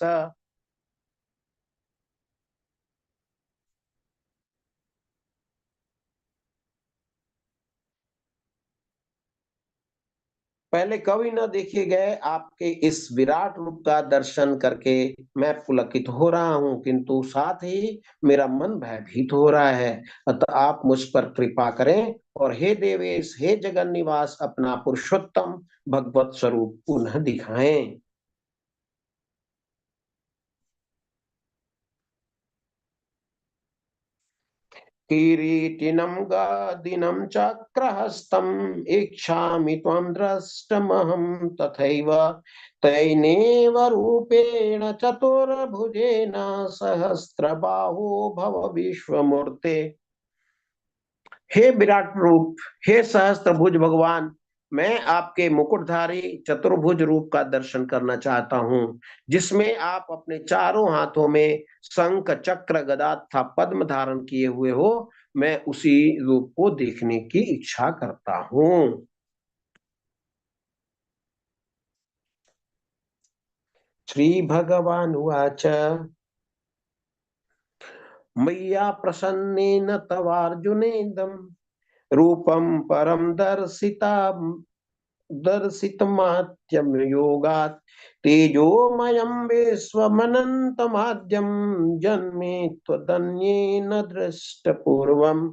पहले कभी न देखे गए आपके इस विराट रूप का दर्शन करके मैं पुलकित हो रहा हूँ, किंतु साथ ही मेरा मन भयभीत हो रहा है। अतः आप मुझ पर कृपा करें और हे देवेश, हे जगन निवास, अपना पुरुषोत्तम भगवत स्वरूप पुनः दिखाएं। किरीटिनं गदिनं चक्रहस्तम् इच्छामि त्वं द्रष्टुमहं तथैव तैनेव रूपेण चतुर्भुजेन सहस्रबाहो भव विश्वमूर्ते। हे विराट रूप, हे सहस्त्रभुज भगवान, मैं आपके मुकुटधारी चतुर्भुज रूप का दर्शन करना चाहता हूँ, जिसमें आप अपने चारों हाथों में शंख चक्र गदा तथा पद्म धारण किए हुए हो। मैं उसी रूप को देखने की इच्छा करता हूँ। श्री भगवान उवाच मय्या प्रसन्नेन तवार्जुनेदं रूपं परम दर्शिता दर्शितमात्यम योगात् तेजोमयं विश्वमनन्तमाद्यं जन्मे त्वदन्येन दृष्टपूर्वम्।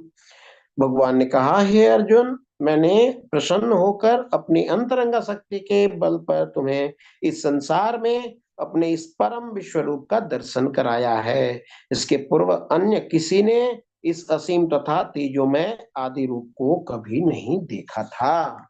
भगवान ने कहा, हे अर्जुन, मैंने प्रसन्न होकर अपनी अंतरंगा शक्ति के बल पर तुम्हें इस संसार में अपने इस परम विश्व रूप का दर्शन कराया है। इसके पूर्व अन्य किसी ने इस असीम तथा तेजोमय आदि रूप को कभी नहीं देखा था।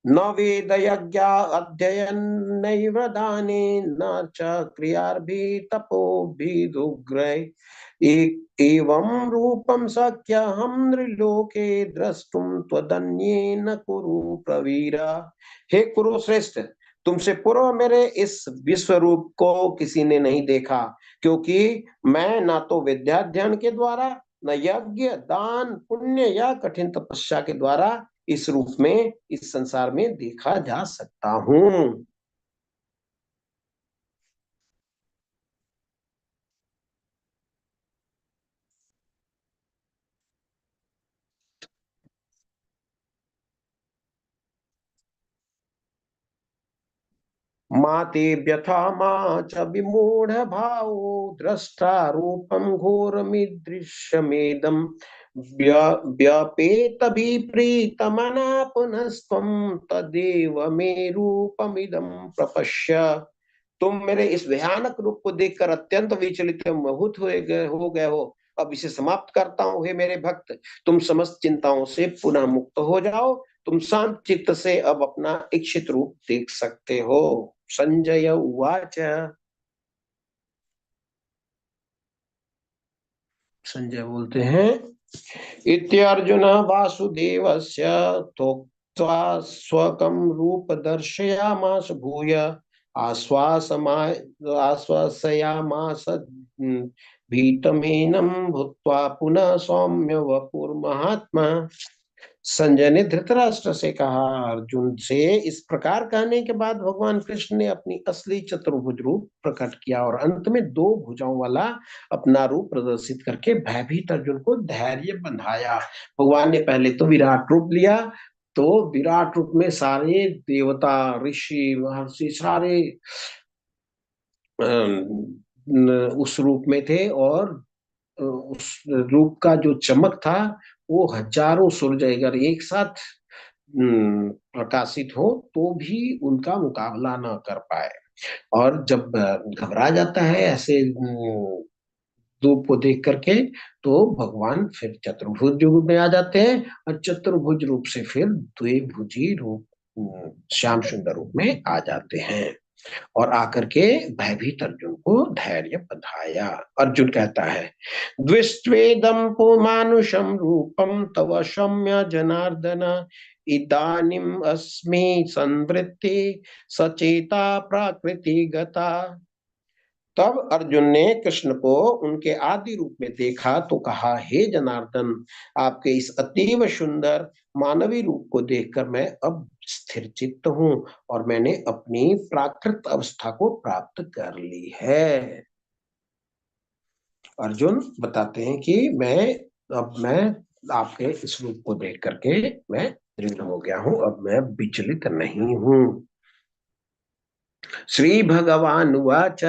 न वेद यज्ञ अध्ययनैव दाने न च क्रियार्भि तपोभिदुग्रैः एवं रूपं शक्यहं नृलोके द्रष्टुं त्वदन्येन कुरु प्रवीरा। हे कुरु श्रेष्ठ, तुमसे पूर्व मेरे इस विश्व रूप को किसी ने नहीं देखा, क्योंकि मैं ना तो विद्याध्ययन के द्वारा, न यज्ञ दान पुण्य या कठिन तपस्या के द्वारा इस रूप में इस संसार में देखा जा सकता हूँ। माते व्यथा मा च विमूढ़ भावो दृष्टा रूपम घोरमिदृश्यमेदम व्यपेत विप्रीतमना पुनस्त्वं तदेव मे रूपमिदं प्रपश्य। तुम मेरे इस भयानक रूप को देखकर अत्यंत विचलित मोहित हो गए हो। अब इसे समाप्त करता हूँ। हे मेरे भक्त, तुम समस्त चिंताओं से पुनः मुक्त हो जाओ। तुम शांत चित्त से अब अपना इच्छित रूप देख सकते हो। संजय उवाच। संजय बोलते हैं, इत्यर्जुन वासुदेवस्य तोक्त्वा स्वकं रूप दर्शयामास भूय आश्वासमा आश्वासयामास भीतमेनं भूत्वा पुनः सौम्य वपुर्महात्मा। संजय ने धृतराष्ट्र से कहा, अर्जुन से इस प्रकार कहने के बाद भगवान कृष्ण ने अपनी असली चतुर्भुज रूप प्रकट किया और अंत में दो भुजाओं वाला अपना रूप प्रदर्शित करके भयभीत अर्जुन को धैर्य बंधाया। भगवान ने पहले तो विराट रूप लिया, तो विराट रूप में सारे देवता, ऋषि, महर्षि सारे उस रूप में थे। और उस रूप का जो चमक था वो हजारों सूर्य अगर एक साथ प्रकाशित हो तो भी उनका मुकाबला न कर पाए। और जब घबरा जाता है ऐसे रूप को देख करके, तो भगवान फिर चतुर्भुज रूप में आ जाते हैं, और चतुर्भुज रूप से फिर द्विभुजी रूप श्याम सुंदर रूप में आ जाते हैं। और आकर के भयभीत अर्जुन को धैर्य बंधाया। अर्जुन कहता है, द्विष्ट्वेदम पुमानुषम रूपम तव शम्य जनार्दन, इदानीम अस्मि संवृत्ति सचेता प्रकृति गता। तब अर्जुन ने कृष्ण को उनके आदि रूप में देखा तो कहा, हे जनार्दन, आपके इस अतीव सुंदर मानवी रूप को देखकर मैं अब स्थिर चित्त हूँ, और मैंने अपनी प्राकृत अवस्था को प्राप्त कर ली है। अर्जुन बताते हैं कि मैं आपके इस रूप को देख करके मैं दृढ़ हो गया हूँ, अब मैं विचलित नहीं हूँ। श्री भगवान उवाच,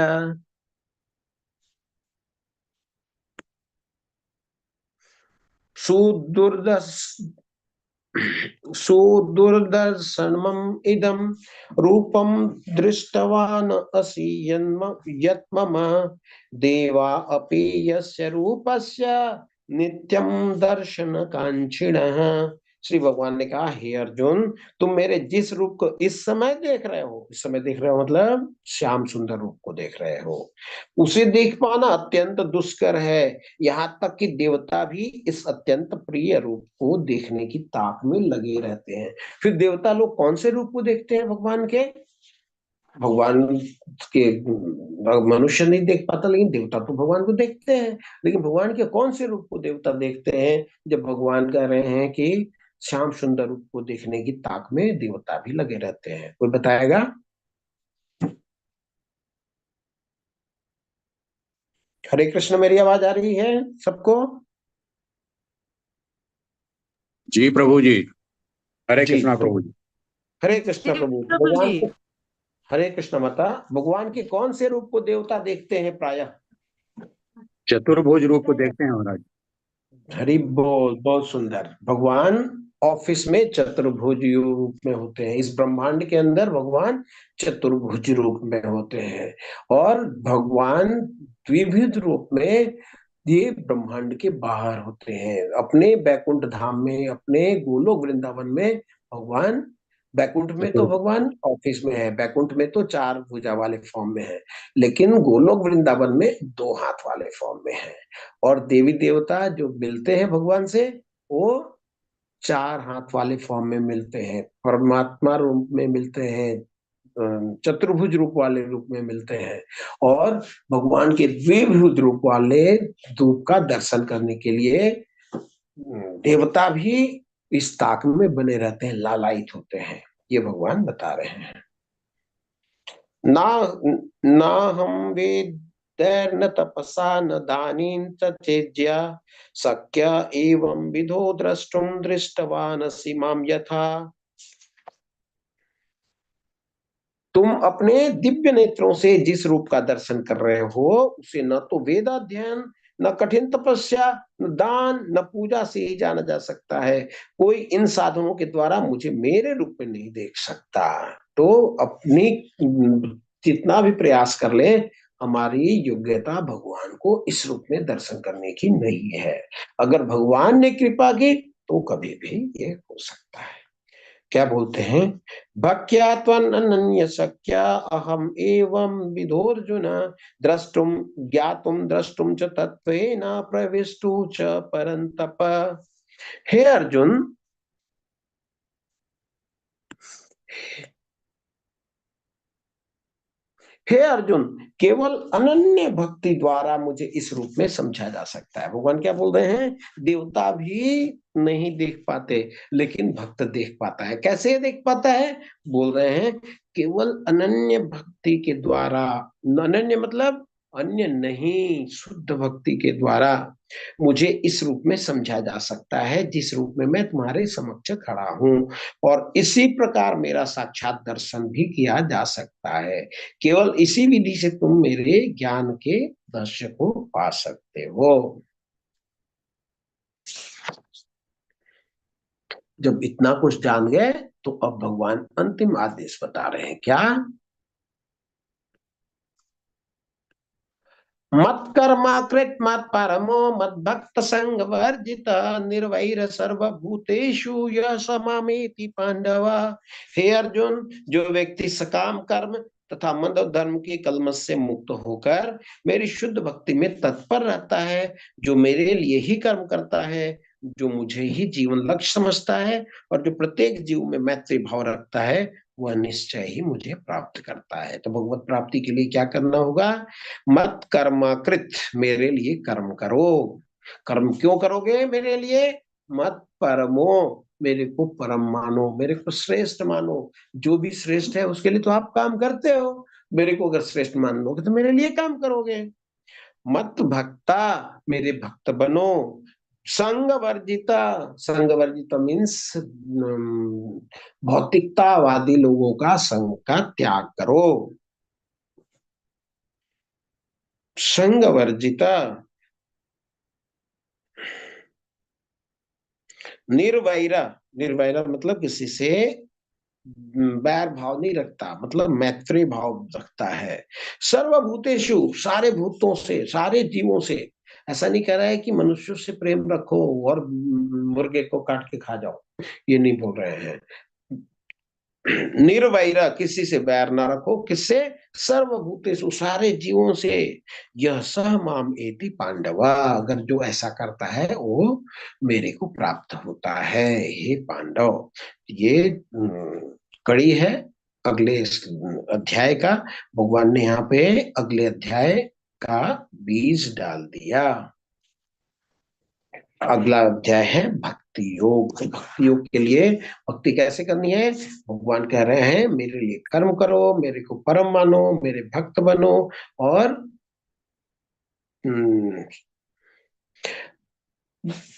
सुदुर्दर्श सुदुर्दर्शनम् इदं रूपं दृष्टवान् असि यत् मम देवा अपि यस्य रूपस्य नित्यं दर्शन कांक्षिणः। श्री भगवान ने कहा, हे अर्जुन, तुम मेरे जिस रूप को इस समय देख रहे हो, इस समय देख रहे हो मतलब श्याम सुंदर रूप को देख रहे हो, उसे देख पाना अत्यंत दुष्कर है। यहाँ तक कि देवता भी इस अत्यंत प्रिय रूप को देखने की ताक में लगे रहते हैं। फिर देवता लोग कौन से रूप को देखते हैं भगवान के? भगवान के मनुष्य नहीं देख पाता, लेकिन देवता तो भगवान को देखते हैं। लेकिन भगवान के कौन से रूप को देवता देखते हैं? जब भगवान कह रहे हैं कि श्याम सुंदर रूप को देखने की ताक में देवता भी लगे रहते हैं। कोई बताएगा? हरे कृष्ण, मेरी आवाज आ रही है सबको? जी प्रभु जी। हरे जी कृष्णा तो प्रभु जी। हरे कृष्ण जी प्रभु। प्रभु भगवान जी। को हरे कृष्ण माता, भगवान के कौन से रूप को देवता देखते हैं प्रायः? चतुर्भुज रूप को देखते हैं महाराज। हरि बोल, बहुत सुंदर। भगवान ऑफिस में चतुर्भुज रूप में होते हैं, इस ब्रह्मांड के अंदर भगवान चतुर्भुज रूप में होते हैं। और भगवान द्विविध रूप में ये ब्रह्मांड के बाहर होते हैं, अपने बैकुंठ धाम में, अपने गोलोक वृंदावन में भगवान। बैकुंठ में तो चतुर भगवान ऑफिस में है, बैकुंठ में तो चार भुजा वाले फॉर्म में है, लेकिन गोलोक वृंदावन में दो हाथ वाले फॉर्म में है। और देवी देवता जो मिलते हैं भगवान से, वो चार हाथ वाले फॉर्म में मिलते हैं, परमात्मा रूप में मिलते हैं, चतुर्भुज रूप वाले रूप में मिलते हैं। और भगवान के द्विभुज रूप वाले रूप का दर्शन करने के लिए देवता भी इस ताक में बने रहते हैं, लालायित होते हैं। ये भगवान बता रहे हैं। ना ना हम वेद न तपसा न दानीं च चेज्या शक्य एवं विधो द्रष्टुम दृष्टवान माम यथा। तुम अपने दिव्य नेत्रों से जिस रूप का दर्शन कर रहे हो, उसे न तो वेदाध्ययन, न कठिन तपस्या, न दान, न पूजा से ही जाना जा सकता है। कोई इन साधनों के द्वारा मुझे मेरे रूप में नहीं देख सकता। तो अपनी जितना भी प्रयास कर ले, हमारी योग्यता भगवान को इस रूप में दर्शन करने की नहीं है। अगर भगवान ने कृपा की तो कभी भी ये हो सकता है। क्या बोलते हैं? भक्त्या त्वनन्य शक्या अहम एवं विधोर्जुन, द्रष्टुम ज्ञातुम द्रष्टुम च तत्वेन प्रविष्टु च परन्तप। हे अर्जुन, हे अर्जुन, केवल अनन्य भक्ति द्वारा मुझे इस रूप में समझा जा सकता है। भगवान क्या बोल रहे हैं? देवता भी नहीं देख पाते, लेकिन भक्त देख पाता है। कैसे देख पाता है? बोल रहे हैं, केवल अनन्य भक्ति के द्वारा। अनन्य मतलब अन्य नहीं, शुद्ध भक्ति के द्वारा मुझे इस रूप में समझा जा सकता है जिस रूप में मैं तुम्हारे समक्ष खड़ा हूं, और इसी प्रकार मेरा साक्षात दर्शन भी किया जा सकता है। केवल इसी विधि से तुम मेरे ज्ञान के दृश्य को पा सकते हो। जब इतना कुछ जान गए तो अब भगवान अंतिम आदेश बता रहे हैं। क्या? मत कर्माकृत मत परमो मत भक्त संग वर्जित निर्वैर सर्वभूतेषु यः समामेति पांडव। हे अर्जुन, जो व्यक्ति सकाम कर्म तथा मद धर्म के कलमश से मुक्त होकर मेरी शुद्ध भक्ति में तत्पर रहता है, जो मेरे लिए ही कर्म करता है, जो मुझे ही जीवन लक्ष्य समझता है, और जो प्रत्येक जीव में मैत्री भाव रखता है, वह निश्चय ही मुझे प्राप्त करता है। तो भगवत प्राप्ति के लिए क्या करना होगा? मत कर्माकृत, मेरे लिए कर्म करो। कर्म क्यों करोगे मेरे लिए? मत परमो, मेरे को परम मानो, मेरे को श्रेष्ठ मानो। जो भी श्रेष्ठ है उसके लिए तो आप काम करते हो, मेरे को अगर श्रेष्ठ मान लोगे तो मेरे लिए काम करोगे। मत भक्ता, मेरे भक्त बनो। संग वर्जिता, संग वर्जिता मीन्स भौतिकतावादी लोगों का संग का त्याग करो। संग वर्जिता, निर्वैरा, निर्वैरा मतलब किसी से बैर भाव नहीं रखता, मतलब मैत्री भाव रखता है। सर्वभूतेषु, सारे भूतों से, सारे जीवों से। ऐसा नहीं कह रहा है कि मनुष्यों से प्रेम रखो और मुर्गे को काट के खा जाओ, ये नहीं बोल रहे हैं। निर्वैरा, किसी से बैर ना रखो। किससे? सर्वभूतेषु, सारे जीवों से। यह सह माम एति पांडवा, अगर जो ऐसा करता है वो मेरे को प्राप्त होता है। हे पांडव, ये कड़ी है अगले अध्याय का। भगवान ने यहाँ पे अगले अध्याय का बीज डाल दिया। अगला अध्याय है भक्ति योग। तो भक्ति योग के लिए भक्ति कैसे करनी है? भगवान कह रहे हैं मेरे लिए कर्म करो, मेरे को परम मानो, मेरे भक्त बनो, और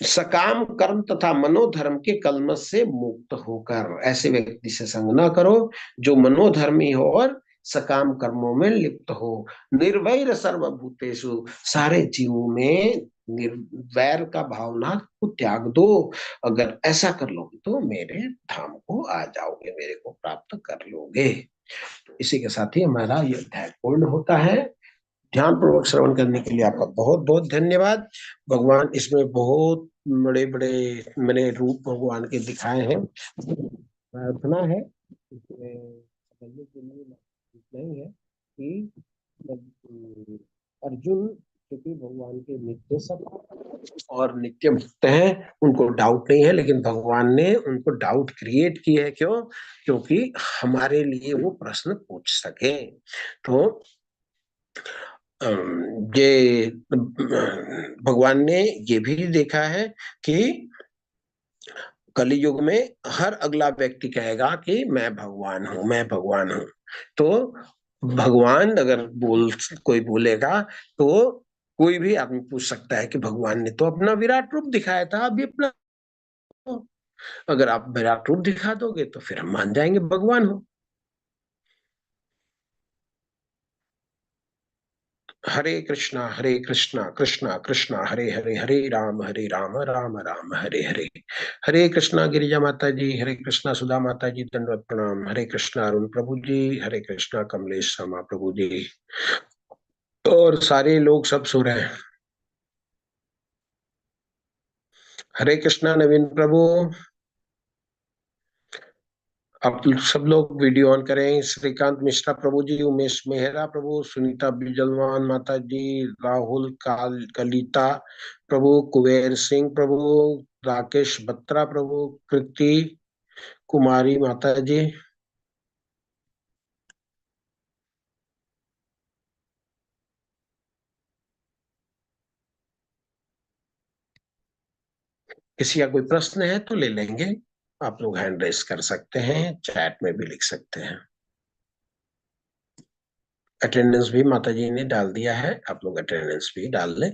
सकाम कर्म तथा मनोधर्म के कलमश से मुक्त होकर। ऐसे व्यक्ति से संग न करो जो मनोधर्मी हो और सकाम कर्मों में लिप्त हो। निर्वैर सर्वभूतेषु, सारे जीवों में निर्वैर का भावना को त्याग दो। अगर ऐसा कर लोगे तो मेरे धाम को आ जाओगे, मेरे को प्राप्त कर लोगे। इसी के साथ ही हमारा यह अध्याय पूर्ण होता है। ध्यान पूर्वक श्रवण करने के लिए आपका बहुत बहुत धन्यवाद। भगवान इसमें बहुत बड़े बड़े मैंने रूप भगवान के दिखाए हैं। प्रार्थना है इसमें समझने के लिए नहीं है कि अर्जुन क्योंकि भगवान के नित्य सखा और नित्य भक्त हैं, उनको डाउट नहीं है, लेकिन भगवान ने उनको डाउट क्रिएट की है। क्यों? क्योंकि हमारे लिए वो प्रश्न पूछ सके। तो ये भगवान ने ये भी देखा है कि कलयुग में हर अगला व्यक्ति कहेगा कि मैं भगवान हूं, मैं भगवान हूं। तो भगवान अगर कोई बोलेगा तो कोई भी आदमी पूछ सकता है कि भगवान ने तो अपना विराट रूप दिखाया था, अभी अपना, अगर आप विराट रूप दिखा दोगे तो फिर हम मान जाएंगे भगवान हो। हरे कृष्णा कृष्णा कृष्णा हरे हरे, हरे राम राम राम हरे हरे। हरे कृष्णा गिरिजा माता जी, हरे कृष्णा सुधा माता जी, दंडवत प्रणाम। हरे कृष्णा अरुण प्रभु जी, हरे कृष्णा कमलेश शर्मा प्रभु जी, और सारे लोग सब सो रहे हैं। हरे कृष्णा नवीन प्रभु, आप सब लोग वीडियो ऑन करें। श्रीकांत मिश्रा प्रभु जी, उमेश मेहरा प्रभु, सुनीता बिजलवान माता जी, राहुल कलिता प्रभु, कुबेर सिंह प्रभु, राकेश बत्रा प्रभु, कृति कुमारी माता जी। किसी का कोई प्रश्न है तो ले लेंगे, आप लोग हैंड रेस कर सकते हैं, चैट में भी लिख सकते हैं। अटेंडेंस भी माता जी ने डाल दिया है, आप लोग अटेंडेंस भी डाल लें।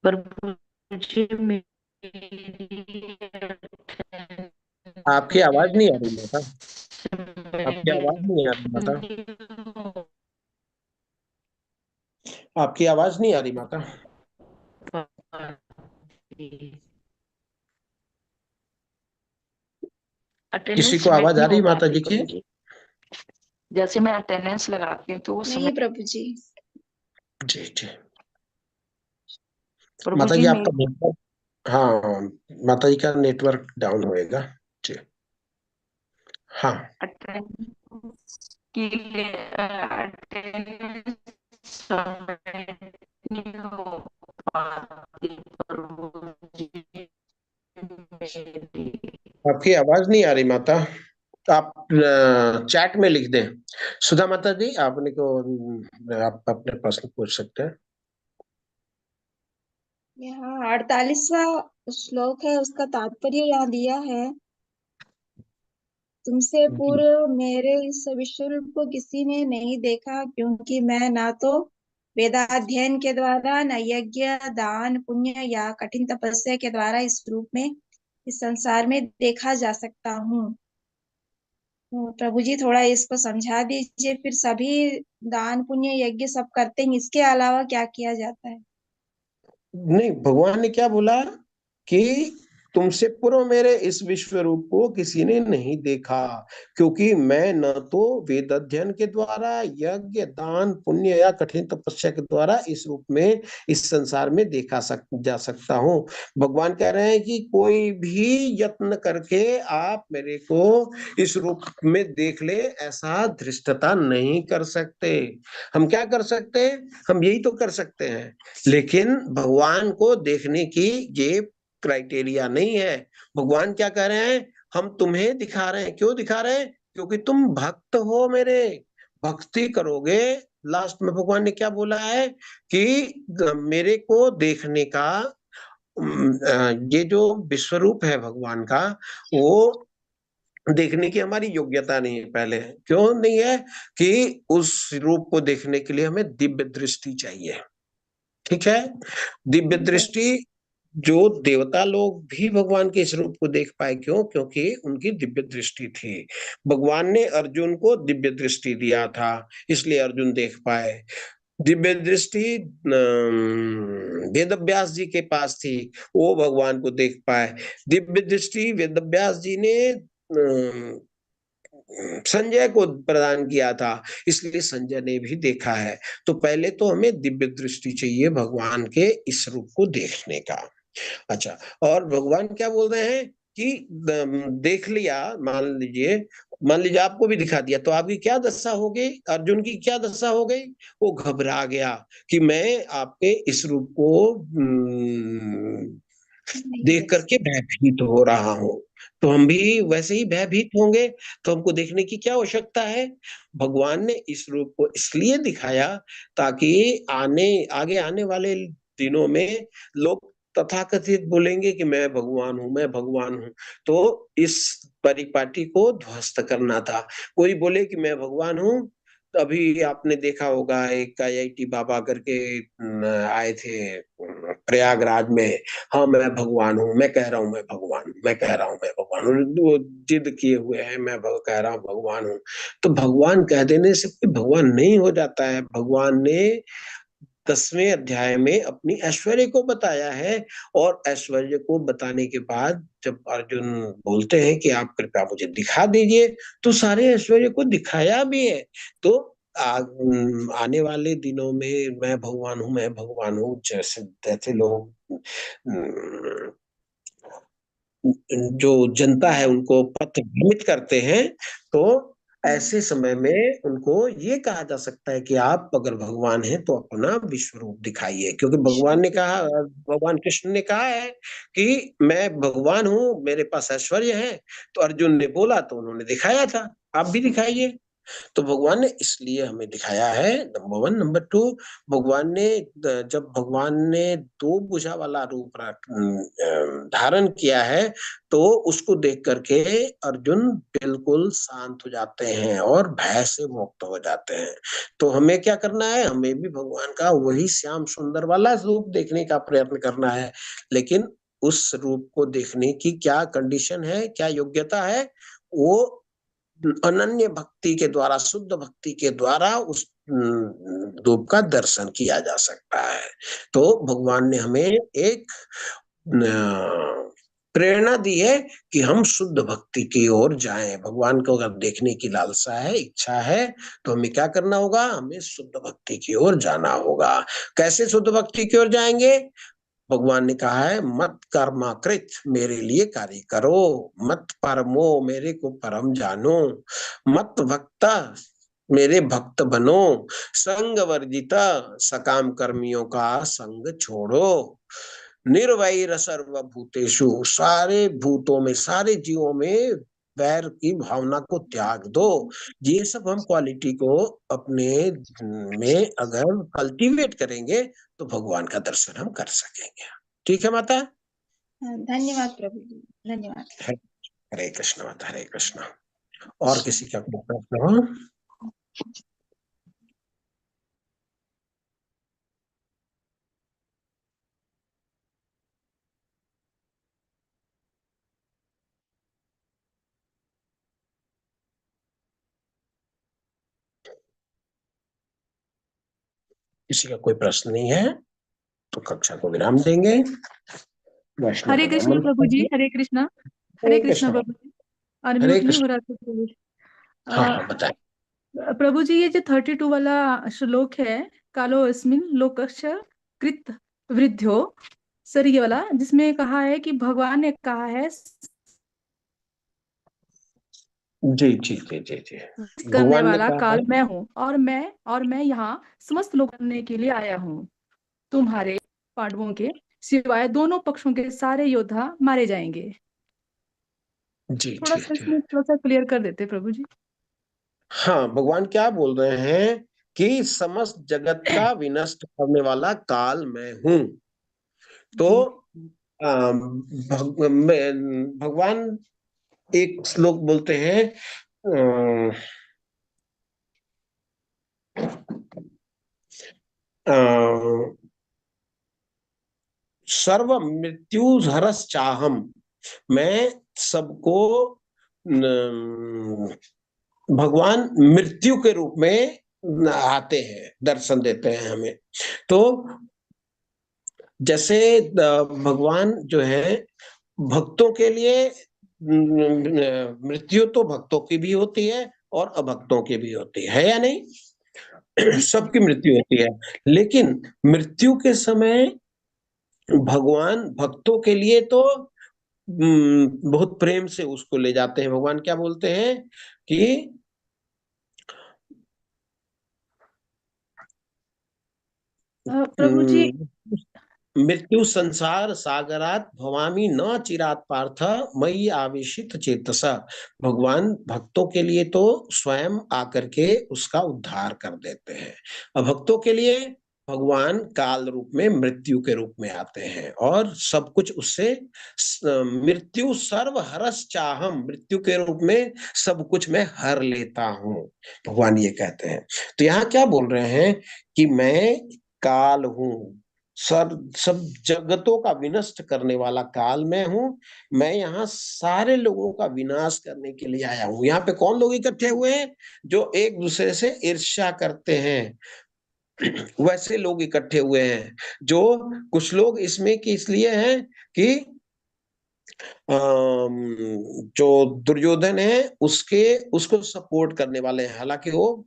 प्रभु जी आपकी आवाज नहीं आ रही माता। आपकी आवाज नहीं आ रही माता। आपकी आवाज नहीं आ रही माता। किसी अटेंडेंस को आवाज आ नहीं रही हो माता पाती जी की? प्रभु जी। जैसे मैं अटेंडेंस लगाती हूँ तो वो समय नहीं प्रभु जी। जी जी। प्रभु माता जी जी मेरी आपका नेटवर्क, हाँ, माता जी का नेटवर्क डाउन होएगा। जी हाँ। अटेंडेंस के लिए अटेंडेंस समय नहीं हो पाती प्रभु जी मेरी। आपकी आवाज नहीं आ रही माता। आप चैट में लिख दें। सुधा माता जी आपने को, आप अपने प्रश्न पूछ सकते हैं। यहाँ 48वां श्लोक है, उसका तात्पर्य यहाँ दिया है। तुमसे जी पूर्व मेरे इस विश्वरूप को किसी ने नहीं देखा, क्योंकि मैं ना तो वेदाध्ययन के द्वारा, न यज्ञ दान पुण्य या कठिन तपस्या के द्वारा इस रूप में इस संसार में देखा जा सकता हूँ। तो प्रभु जी थोड़ा इसको समझा दीजिए। फिर सभी दान पुण्य यज्ञ सब करते हैं, इसके अलावा क्या किया जाता है? नहीं, भगवान ने क्या बोला कि तुमसे पूर्व मेरे इस विश्व रूप को किसी ने नहीं देखा, क्योंकि मैं न तो वेद अध्ययन के द्वारा, यज्ञ दान पुण्य या कठिन तपस्या के द्वारा इस रूप में इस संसार में जा सकता हूँ। भगवान कह रहे हैं कि कोई भी यत्न करके आप मेरे को इस रूप में देख ले, ऐसा धृष्टता नहीं कर सकते। हम क्या कर सकते हैं? हम यही तो कर सकते हैं, लेकिन भगवान को देखने की ये क्राइटेरिया नहीं है। भगवान क्या कह रहे हैं? हम तुम्हें दिखा रहे हैं। क्यों दिखा रहे हैं? क्योंकि तुम भक्त हो मेरे, भक्ति करोगे। लास्ट में भगवान ने क्या बोला है कि मेरे को देखने का, ये जो विश्वरूप है भगवान का, वो देखने की हमारी योग्यता नहीं है। पहले क्यों नहीं है? कि उस रूप को देखने के लिए हमें दिव्य दृष्टि चाहिए। ठीक है? दिव्य दृष्टि, जो देवता लोग भी भगवान के इस रूप को देख पाए। क्यों? क्योंकि उनकी दिव्य दृष्टि थी। भगवान ने अर्जुन को दिव्य दृष्टि दिया था, इसलिए अर्जुन देख पाए। दिव्य दृष्टि वेद व्यास जी के पास थी, वो भगवान को देख पाए। दिव्य दृष्टि वेद व्यास जी ने संजय को प्रदान किया था, इसलिए संजय ने भी देखा है। तो पहले तो हमें दिव्य दृष्टि चाहिए भगवान के इस रूप को देखने का। अच्छा, और भगवान क्या बोल रहे हैं कि देख लिया, मान लीजिए आपको भी दिखा दिया, तो आपकी क्या दशा हो गई? अर्जुन की क्या दशा हो गई? वो घबरा गया कि मैं आपके इस रूप को नहीं देख देख करके सकते। भयभीत हो रहा हूं। तो हम भी वैसे ही भयभीत होंगे। तो हमको देखने की क्या आवश्यकता है? भगवान ने इस रूप को इसलिए दिखाया ताकि आगे आने वाले दिनों में लोग तथाकथित बोलेंगे कि मैं भगवान हूं, मैं भगवान हूं। तो इस परिपाटी को ध्वस्त करना था। कोई बोले कि मैं भगवान हूं, अभी आपने देखा होगा एक आईआईटी बाबा करके आए थे प्रयागराज में। हाँ मैं भगवान हूँ, मैं कह रहा हूँ मैं भगवान हूँ, मैं कह रहा हूँ मैं भगवान हूँ। वो जिद किए हुए हैं, मैं कह रहा हूँ भगवान हूँ। तो भगवान कह देने से कोई भगवान नहीं हो जाता है। भगवान ने 10वें अध्याय में अपनी ऐश्वर्य को बताया है, और ऐश्वर्य को बताने के बाद जब अर्जुन बोलते हैं कि आप कृपया मुझे दिखा दीजिए, तो सारे ऐश्वर्य को दिखाया भी है। तो आने वाले दिनों में मैं भगवान हूँ, मैं भगवान हूँ, जैसे जैसे लोग जो जनता है उनको पथ भ्रमित करते हैं, तो ऐसे समय में उनको ये कहा जा सकता है कि आप अगर भगवान हैं तो अपना विश्व रूप दिखाइए। क्योंकि भगवान ने कहा, भगवान कृष्ण ने कहा है कि मैं भगवान हूँ, मेरे पास ऐश्वर्य है। तो अर्जुन ने बोला तो उन्होंने दिखाया था, आप भी दिखाइए। तो भगवान ने इसलिए हमें दिखाया है, नंबर 1। नंबर 2, जब भगवान ने 2 भुजा वाला रूप धारण किया है, तो उसको देख करके अर्जुन बिल्कुल शांत हो जाते हैं और भय से मुक्त हो जाते हैं। तो हमें क्या करना है, हमें भी भगवान का वही श्याम सुंदर वाला रूप देखने का प्रयत्न करना है, लेकिन उस रूप को देखने की क्या कंडीशन है, क्या योग्यता है, वो अनन्य भक्ति के द्वारा, शुद्ध भक्ति के द्वारा उस रूप का दर्शन किया जा सकता है। तो भगवान ने हमें एक प्रेरणा दी है कि हम शुद्ध भक्ति की ओर जाएं। भगवान को अगर देखने की लालसा है, इच्छा है, तो हमें क्या करना होगा, हमें शुद्ध भक्ति की ओर जाना होगा। कैसे शुद्ध भक्ति की ओर जाएंगे? भगवान ने कहा है, मत कर्माकृत, मेरे लिए कार्य करो, मत परमो, मेरे को परम जानो, मत भक्ता, मेरे भक्त बनो, संग वर्जिता, सकाम कर्मियों का संग छोड़ो, निर्वैर सर्वभूतेषु, सारे भूतों में, सारे जीवों में वैर की भावना को त्याग दो। ये सब हम क्वालिटी को अपने में अगर कल्टीवेट करेंगे तो भगवान का दर्शन हम कर सकेंगे। ठीक है माता? धन्यवाद प्रभु जी, धन्यवाद। हरे कृष्ण माता, हरे कृष्ण। और किसी का कोई प्रश्न हो? किसी का कोई प्रश्न नहीं है तो कक्षा को विराम देंगे। वैष्णव हरे कृष्ण प्रभु जी, हरे कृष्ण। हरे कृष्ण प्रभु जी। और हरे म्यूट नहीं हो कृष्ण। रहा था प्रभु जी। हाँ बताएं। प्रभु जी, ये जो 32 वाला श्लोक है, कालो अस्मिन लोकस्य कृत वृद्ध्यो, सर ये वाला जिसमें कहा है कि भगवान ने कहा है जी जी जी जी जी, करने भगवान ने वाला कहा काल है, मैं हूँ, और मैं यहाँ समस्त लोग करने के लिए आया हूँ। तुम्हारे पांडवों के सिवाय दोनों पक्षों के सारे योद्धा मारे जाएंगे। जी थोड़ा जी सा जी। इसमें थोड़ा सा क्लियर कर देते प्रभु जी। हाँ, भगवान क्या बोल रहे हैं कि समस्त जगत का विनष्ट करने वाला काल मैं हूं। तो जी भगवान एक श्लोक बोलते हैं, सर्व मृत्यु हरस चाहम, मैं सबको भगवान मृत्यु के रूप में आते हैं, दर्शन देते हैं हमें। तो जैसे भगवान जो है भक्तों के लिए, मृत्यु तो भक्तों की भी होती है और अभक्तों की भी होती है या नहीं? सबकी मृत्यु होती है, लेकिन मृत्यु के समय भगवान भक्तों के लिए तो बहुत प्रेम से उसको ले जाते हैं। भगवान क्या बोलते हैं कि प्रभु जी। मृत्यु संसार सागरात भवामी न चिरात पार्थ मई आवेशित चेतसा। भगवान भक्तों के लिए तो स्वयं आकर के उसका उद्धार कर देते हैं, अभक्तों के लिए भगवान काल रूप में, मृत्यु के रूप में आते हैं और सब कुछ उससे मृत्यु सर्व हरस चाहम, मृत्यु के रूप में सब कुछ मैं हर लेता हूं, भगवान ये कहते हैं। तो यहाँ क्या बोल रहे हैं कि मैं काल हूं, सब जगतों का विनष्ट करने वाला काल मैं हूं। मैं यहाँ सारे लोगों का विनाश करने के लिए आया हूं। यहाँ पे कौन लोग इकट्ठे हुए हैं? जो एक दूसरे से ईर्ष्या करते हैं, वैसे लोग इकट्ठे हुए हैं। जो कुछ लोग इसमें कि इसलिए हैं कि जो दुर्योधन है उसको सपोर्ट करने वाले हैं, हालांकि वो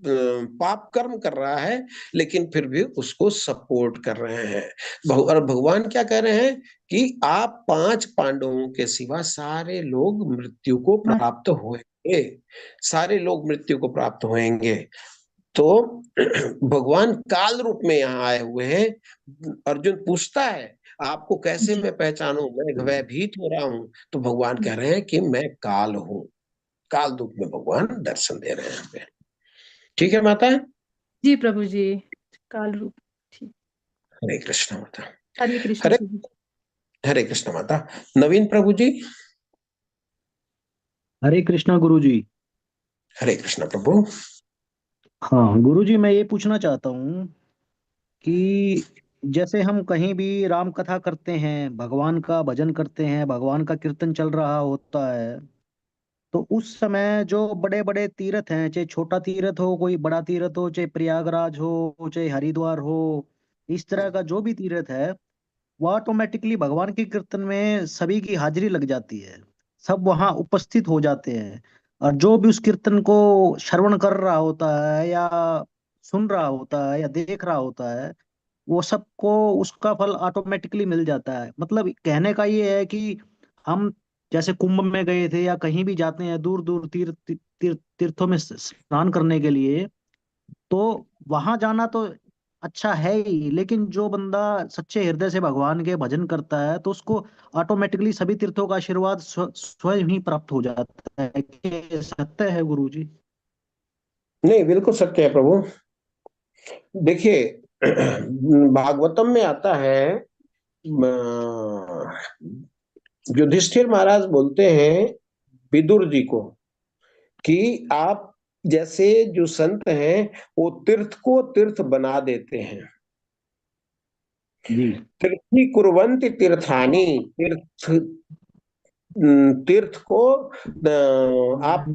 पाप कर्म कर रहा है लेकिन फिर भी उसको सपोर्ट कर रहे हैं। और भगवान क्या कह रहे हैं कि आप 5 पांडवों के सिवा सारे लोग मृत्यु को प्राप्त होंगे, सारे लोग मृत्यु को प्राप्त होंगे। तो भगवान काल रूप में यहाँ आए हुए हैं। अर्जुन पूछता है, आपको कैसे मैं पहचानूं, मैं भयभीत हो रहा हूं। तो भगवान कह रहे हैं कि मैं काल हूं, काल रूप में भगवान दर्शन दे रहे हैं यहाँ पे। ठीक है माता, जी प्रभु जी, काल रूप। ठीक। हरे कृष्ण माता। हरे कृष्ण हरे प्रभु। हरे कृष्ण माता। नवीन प्रभु जी। हरे कृष्णा गुरु जी। हरे कृष्ण प्रभु। हाँ गुरु जी, मैं ये पूछना चाहता हूँ कि जैसे हम कहीं भी राम कथा करते हैं, भगवान का भजन करते हैं, भगवान का कीर्तन चल रहा होता है, तो उस समय जो बड़े बड़े तीर्थ हैं, चाहे छोटा तीर्थ हो, कोई बड़ा तीर्थ हो, चाहे प्रयागराज हो, चाहे हरिद्वार हो, इस तरह का जो भी तीर्थ है, वो ऑटोमेटिकली भगवान के कीर्तन में सभी की हाजिरी लग जाती है, सब वहां उपस्थित हो जाते हैं। और जो भी उस कीर्तन को श्रवण कर रहा होता है या सुन रहा होता है या देख रहा होता है, वो सबको उसका फल ऑटोमेटिकली मिल जाता है। मतलब कहने का ये है कि हम जैसे कुंभ में गए थे या कहीं भी जाते हैं दूर दूर तीर्थों में स्नान करने के लिए, तो वहां जाना तो अच्छा है ही, लेकिन जो बंदा सच्चे हृदय से भगवान के भजन करता है तो उसको ऑटोमेटिकली सभी तीर्थों का आशीर्वाद स्वयं ही प्राप्त हो जाता है। कि सत्य है गुरु जी? नहीं, बिल्कुल सत्य है प्रभु। देखिए भागवतम में आता है, युधिष्ठिर महाराज बोलते हैं विदुर जी को कि आप जैसे जो संत हैं वो तीर्थ को तीर्थ बना देते हैं। जी तीर्थी कुर्वन्ति तीर्थानि, तीर्थ तीर्थ को आप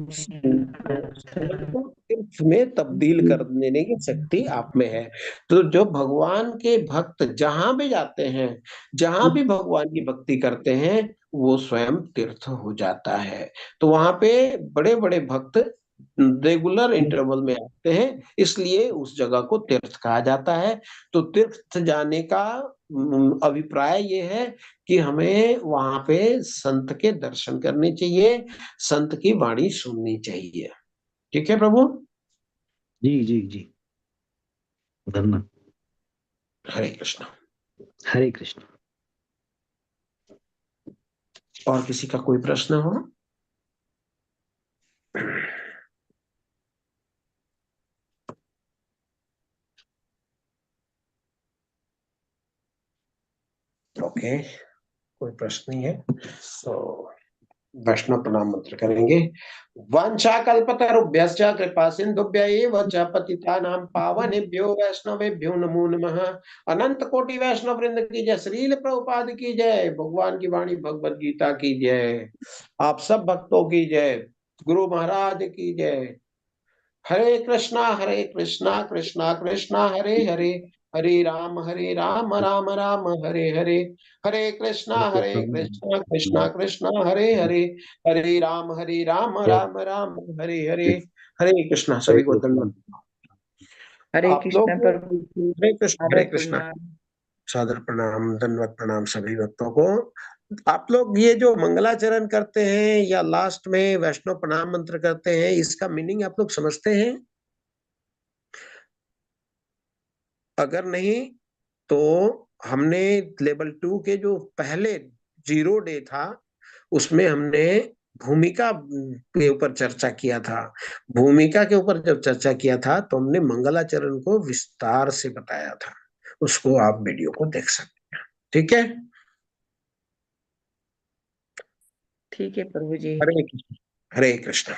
को तीर्थ में तब्दील कर देने की शक्ति आप में है। तो जो भगवान के भक्त जहां भी जाते हैं, जहां भी भगवान की भक्ति करते हैं, वो स्वयं तीर्थ हो जाता है। तो वहां पे बड़े बड़े भक्त रेगुलर इंटरवल में आते हैं, इसलिए उस जगह को तीर्थ कहा जाता है। तो तीर्थ जाने का अभिप्राय ये है कि हमें वहां पे संत के दर्शन करने चाहिए, संत की वाणी सुननी चाहिए। ठीक है प्रभु। जी जी जी। धन्यवाद। हरे कृष्ण। हरे कृष्ण। और किसी का कोई प्रश्न हो? ओके, कोई प्रश्न नहीं है तो वैष्णव प्रणाम मंत्र करेंगे। वाञ्छाकल्पतरुभ्यश्च कृपा सिन्धुभ्य एव च पतितानां पावनेभ्यो वैष्णवेभ्यो नमो नमः। अनंत कोटि वैष्णव वृंद की जय, श्रील प्रभुपाद की जय, भगवान की वाणी भगवत गीता की जय, आप सब भक्तों की जय, गुरु महाराज की जय। हरे कृष्णा कृष्णा कृष्णा हरे हरे, हरे राम राम राम हरे हरे, हरे कृष्णा कृष्णा कृष्णा हरे हरे, हरे राम राम राम हरे हरे। हरे कृष्णा, सभी को धन्यवाद। हरे आप लोग कृष्ण प्रभु जी, हरे कृष्ण, हरे आदर कृष्ण। प्रणाम। सादर प्रणाम, धन्यवाद प्रणाम सभी भक्तों को। आप लोग ये जो मंगलाचरण करते हैं या लास्ट में वैष्णव प्रणाम मंत्र करते हैं, इसका मीनिंग आप लोग समझते हैं? अगर नहीं तो हमने लेवल 2 के जो पहले 0 डे था उसमें हमने भूमिका के ऊपर चर्चा किया था। भूमिका के ऊपर जब चर्चा किया था तो हमने मंगलाचरण को विस्तार से बताया था, उसको आप वीडियो को देख सकते हैं। ठीक है। ठीक है प्रभु जी। हरे कृष्ण, हरे कृष्ण।